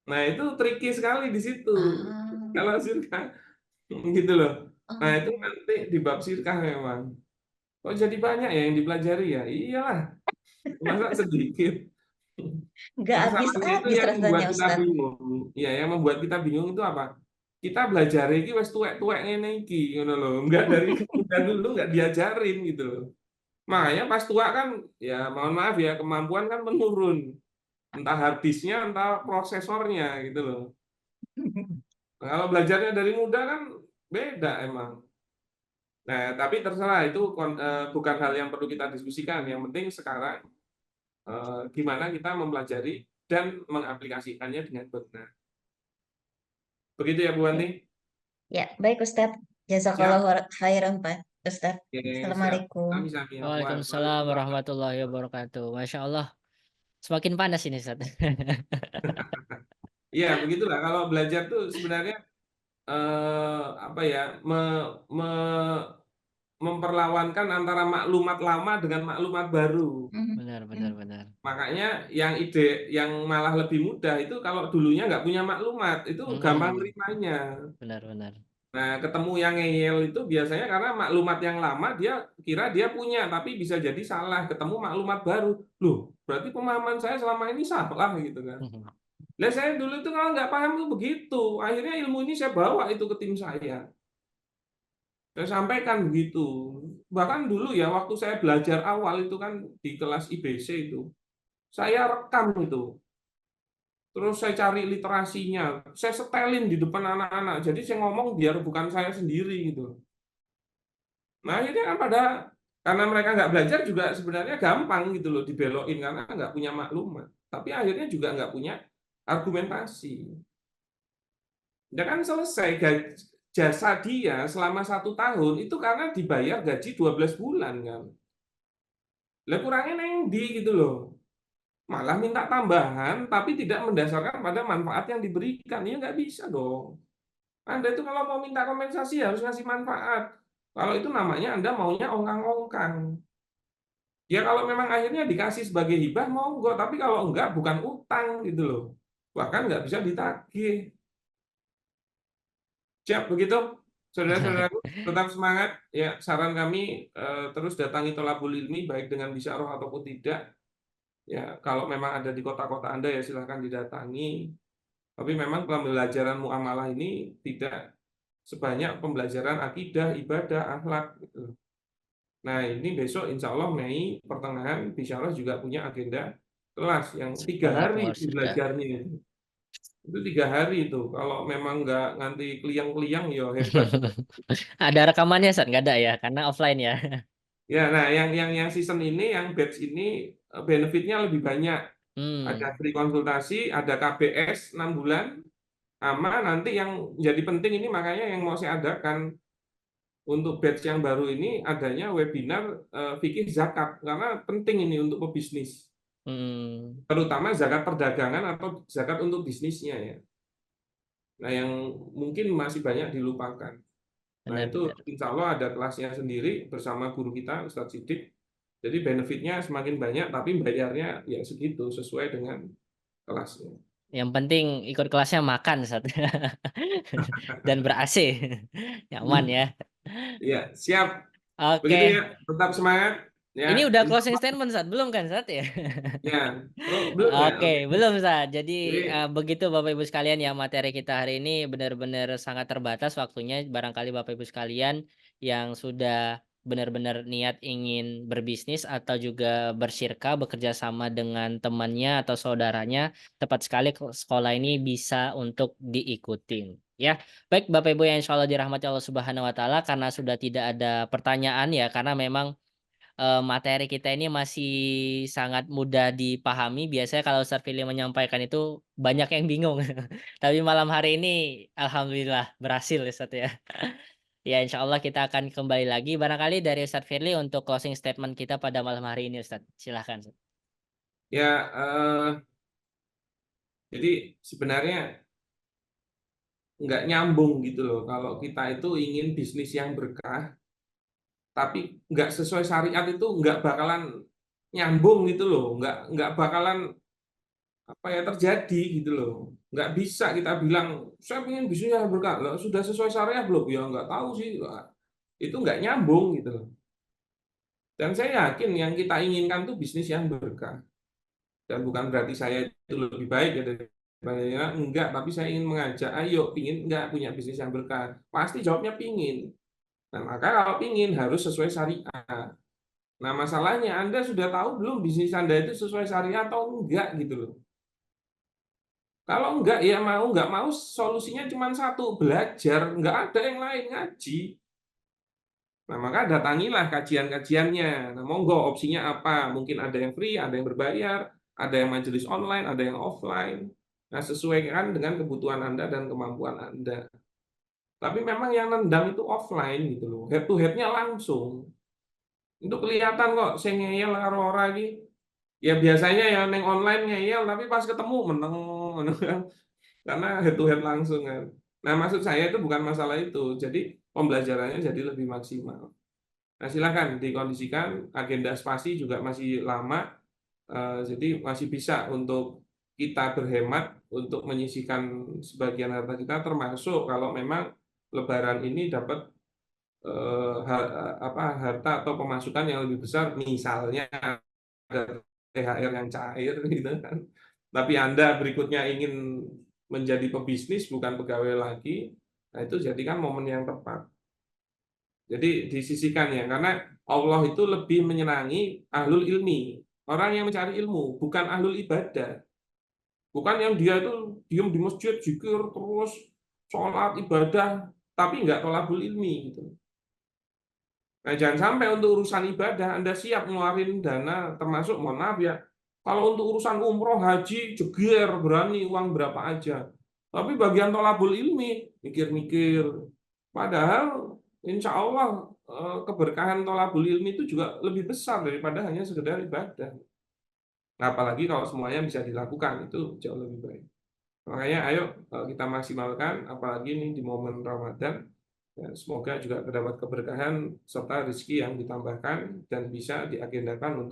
Nah, itu tricky sekali di situ. Ah, Kalau sirkah gitu loh. Nah, itu oh, nanti di bab sirkah memang. Kok jadi banyak ya yang dipelajari ya? Iyalah, masa sedikit. nggak Masalahnya itu habis-habis yang membuat rasanya kita Ustadz. bingung. Ya, yang membuat kita bingung itu apa? Kita belajar iki wis tuwek-tuwek ngene iki, ngono lho. Enggak dari muda dulu enggak diajarin gitu loh. Makanya pas tua kan ya mohon maaf ya kemampuan kan menurun. Entah hard disknya, entah prosesornya gitu loh. Nah, kalau belajarnya dari muda kan beda emang. Nah, tapi terserah itu bukan hal yang perlu kita diskusikan. Yang penting sekarang gimana kita mempelajari dan mengaplikasikannya dengan benar. Begitu ya Bu Ya, Wanti? ya, baik Ustadz. Siap. Jazakallahu khairan Pak Ustadz. Oke, siap. Assalamualaikum. Sami-sami. Waalaikumsalam warahmatullahi wabarakatuh. Masya Allah, semakin panas ini Ustaz. Iya, begitulah. Kalau belajar tuh sebenarnya apa ya, memperlawankan antara maklumat lama dengan maklumat baru. Mhm. Benar, benar, benar. Makanya yang ide yang malah lebih mudah itu kalau dulunya nggak punya maklumat, itu gampang nerimanya. Benar, benar. Nah, ketemu yang ngeyel itu biasanya karena maklumat yang lama dia kira dia punya, tapi bisa jadi salah. Ketemu maklumat baru, loh, berarti pemahaman saya selama ini salah gitu kan. Lah saya dulu itu kalau nggak paham itu begitu. Akhirnya ilmu ini saya bawa itu ke tim saya. Saya sampaikan begitu. Bahkan dulu ya waktu saya belajar awal itu kan di kelas IBC itu, saya rekam itu. Terus saya cari literasinya, saya setelin di depan anak-anak. Jadi saya ngomong biar bukan saya sendiri gitu. Nah, akhirnya kan karena mereka nggak belajar juga sebenarnya gampang gitu loh dibelokin karena nggak punya maklumat. Tapi akhirnya juga nggak punya argumentasi. Ya kan selesai jasa dia selama 1 tahun itu karena dibayar gaji 12 bulan kan. Lah kurangnya neng di gitu loh. Malah minta tambahan tapi tidak mendasarkan pada manfaat yang diberikan. Ya nggak bisa dong. Anda itu kalau mau minta kompensasi harus ngasih manfaat. Kalau itu namanya Anda maunya ongkang-ongkang. Ya kalau memang akhirnya dikasih sebagai hibah monggo, tapi kalau enggak bukan utang gitu loh. Bahkan nggak bisa ditagih. Siap begitu, saudara-saudaraku, tetap semangat. Ya, saran kami terus datangi Tholabul Ilmi baik dengan bisyarah ataupun tidak. Ya, kalau memang ada di kota-kota Anda ya silahkan didatangi. Tapi memang pembelajaran muamalah ini tidak sebanyak pembelajaran akidah, ibadah, akhlak gitu. Nah, ini besok insya Allah Mei pertengahan bisyarah juga punya agenda kelas yang 3 hari itu belajarnya itu 3 hari itu. Kalau memang nggak nganti kliang-kliang ya hebat. Ada rekamannya Ustaz? Nggak ada ya, karena offline ya. Ya, nah yang season ini, yang batch ini benefitnya lebih banyak. Ada free konsultasi, ada KBS 6 bulan, sama nanti yang jadi penting ini makanya yang mau saya adakan untuk batch yang baru ini adanya webinar fikih zakat karena penting ini untuk pebisnis, terutama zakat perdagangan atau zakat untuk bisnisnya ya. Nah yang mungkin masih banyak dilupakan. Nah itu insya Allah ada kelasnya sendiri bersama guru kita Ustadz Sidik. Jadi benefitnya semakin banyak tapi bayarnya ya segitu sesuai dengan kelasnya. Yang penting ikut kelasnya makan Ustaz. Dan ber-AC. Nyaman ya. Iya, siap. Begitu Oke. ya, tetap semangat. Ya, Ini udah closing statement Ustaz, belum kan Ustaz ya? ya. Oh, belum ya? Oke, belum Ustaz. Jadi Jadi, begitu Bapak Ibu sekalian ya, materi kita hari ini benar-benar sangat terbatas waktunya. Barangkali Bapak Ibu sekalian yang sudah benar-benar niat ingin berbisnis atau juga bersyirka bekerja sama dengan temannya atau saudaranya, tepat sekali sekolah ini bisa untuk diikutin. Ya, baik Bapak Ibu yang insya Allah dirahmati Allah Subhanahu Wa Taala, karena sudah tidak ada pertanyaan ya, karena memang materi kita ini masih sangat mudah dipahami. Biasanya kalau Ustadz Fili menyampaikan itu banyak yang bingung. Tapi malam hari ini alhamdulillah berhasil Ustadz ya. Ya insya Allah kita akan kembali lagi. Barangkali dari Ustadz Firly untuk closing statement kita pada malam hari ini Ustadz. Silahkan. Ustadz. Ya, jadi sebenarnya nggak nyambung gitu loh kalau kita itu ingin bisnis yang berkah, tapi nggak sesuai syariat itu nggak bakalan nyambung gitu loh, nggak bakalan apa ya terjadi gitu loh. Nggak bisa kita bilang saya ingin bisnis yang berkah, loh, sudah sesuai syariat belum? Ya nggak tahu sih. Wah, itu nggak nyambung gitu loh. Dan saya yakin yang kita inginkan tuh bisnis yang berkah. Dan bukan berarti saya itu lebih baik ya daripada enggak, tapi saya ingin mengajak, ayo pingin enggak punya bisnis yang berkah? Pasti jawabnya pingin. Nah, maka kalau pingin harus sesuai syariat. Nah, masalahnya Anda sudah tahu belum bisnis Anda itu sesuai syariat atau enggak gitu loh. Kalau enggak ya enggak mau solusinya cuma satu, belajar, enggak ada yang lain, ngaji. Nah, maka datangilah kajian-kajiannya. Nah, monggo opsinya apa? Mungkin ada yang free, ada yang berbayar, ada yang majelis online, ada yang offline. Nah, sesuaikan dengan kebutuhan Anda dan kemampuan Anda. Tapi memang yang nendang itu offline gitu loh. Head to head-nya langsung. Itu kelihatan kok, saya ngeyel karo ora iki. Ya biasanya ya neng online ngeyel, tapi pas ketemu meneng ngono kan. Karena head to head langsung kan. Nah, maksud saya itu bukan masalah itu. Jadi pembelajarannya jadi lebih maksimal. Nah, silakan dikondisikan, agenda spasi juga masih lama, jadi masih bisa untuk kita berhemat untuk menyisihkan sebagian harta kita, termasuk kalau memang Lebaran ini dapat harta atau pemasukan yang lebih besar, misalnya ada THR yang cair gitu kan. Tapi Anda berikutnya ingin menjadi pebisnis bukan pegawai lagi, nah itu jadikan momen yang tepat. Jadi disisihkan ya, karena Allah itu lebih menyenangi ahlul ilmi, orang yang mencari ilmu, bukan ahlul ibadah. Bukan yang dia itu diam di masjid, zikir terus, sholat, ibadah, tapi nggak thalabul ilmi gitu. Nah, jangan sampai untuk urusan ibadah Anda siap ngeluarin dana, termasuk mohon maaf ya, kalau untuk urusan umroh, haji, jeger, berani uang berapa aja. Tapi bagian thalabul ilmi, mikir-mikir. Padahal insya Allah keberkahan thalabul ilmi itu juga lebih besar daripada hanya sekedar ibadah. Nah, apalagi kalau semuanya bisa dilakukan, itu jauh lebih baik. Makanya ayo kita maksimalkan, apalagi ini di momen Ramadan. Ya, semoga juga terdapat keberkahan serta rezeki yang ditambahkan dan bisa diagendakan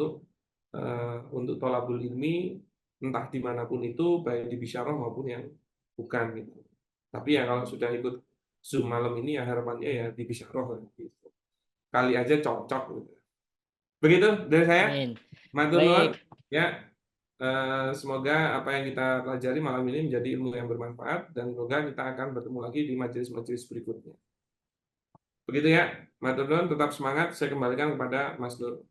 untuk thalabul ilmi, entah dimanapun itu, baik di Bisyarah maupun yang bukan gitu. Tapi ya kalau sudah ikut Zoom malam ini ya harapannya ya di Bisyarah gitu. Kali aja cocok gitu. Begitu dari saya. Matur nuwun ya. Semoga apa yang kita pelajari malam ini menjadi ilmu yang bermanfaat dan semoga kita akan bertemu lagi di majelis-majelis berikutnya. Begitu ya, matur nuwun, tetap semangat. Saya kembalikan kepada Mas Nur.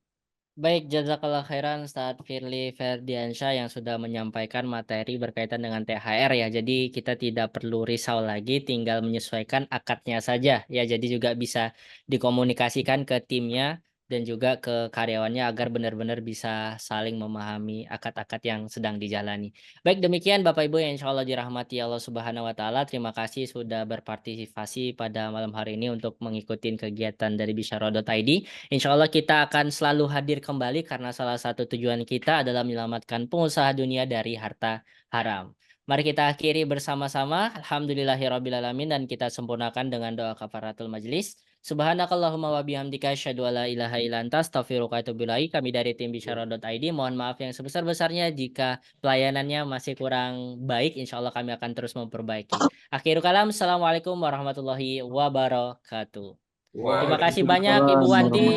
Baik, jazakallah khairan Ustadz Firly Ferdiansyah yang sudah menyampaikan materi berkaitan dengan THR ya. Jadi kita tidak perlu risau lagi, tinggal menyesuaikan akadnya saja ya. Jadi juga bisa dikomunikasikan ke timnya dan juga ke karyawannya agar benar-benar bisa saling memahami akad-akad yang sedang dijalani. Baik, demikian Bapak Ibu yang insya Allah dirahmati Allah Subhanahu wa Ta'ala. Terima kasih sudah berpartisipasi pada malam hari ini untuk mengikuti kegiatan dari Bisyarah.id. Insya Allah kita akan selalu hadir kembali karena salah satu tujuan kita adalah menyelamatkan pengusaha dunia dari harta haram. Mari kita akhiri bersama-sama. Alhamdulillahirrabbilalamin, dan kita sempurnakan dengan doa kafaratul majlis. Subhanakallahumma wa bihamdika asyhadu alla ilaha illa anta astaghfiruka wa atubu ilaik. Kami dari tim Bisyarah.id mohon maaf yang sebesar-besarnya jika pelayanannya masih kurang baik. Insya Allah kami akan terus memperbaiki. Akhirul kalam, assalamualaikum warahmatullahi wabarakatuh. Terima kasih banyak Ibu Wanti,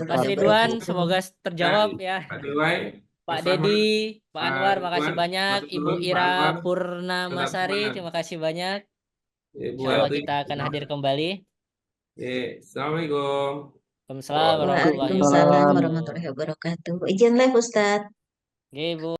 Mas Ridwan, semoga terjawab ya. Pak Dedi, Pak Anwar, makasih banyak. Ibu Ira Purnamasari, terima kasih banyak. Insya Allah kita akan hadir kembali. Assalamualaikum. Waalaikumsalam warahmatullahi Waalaikumsalam wabarakatuh. warahmatullahi wabarakatuh. Izin live Ustadz. Oke, Bu.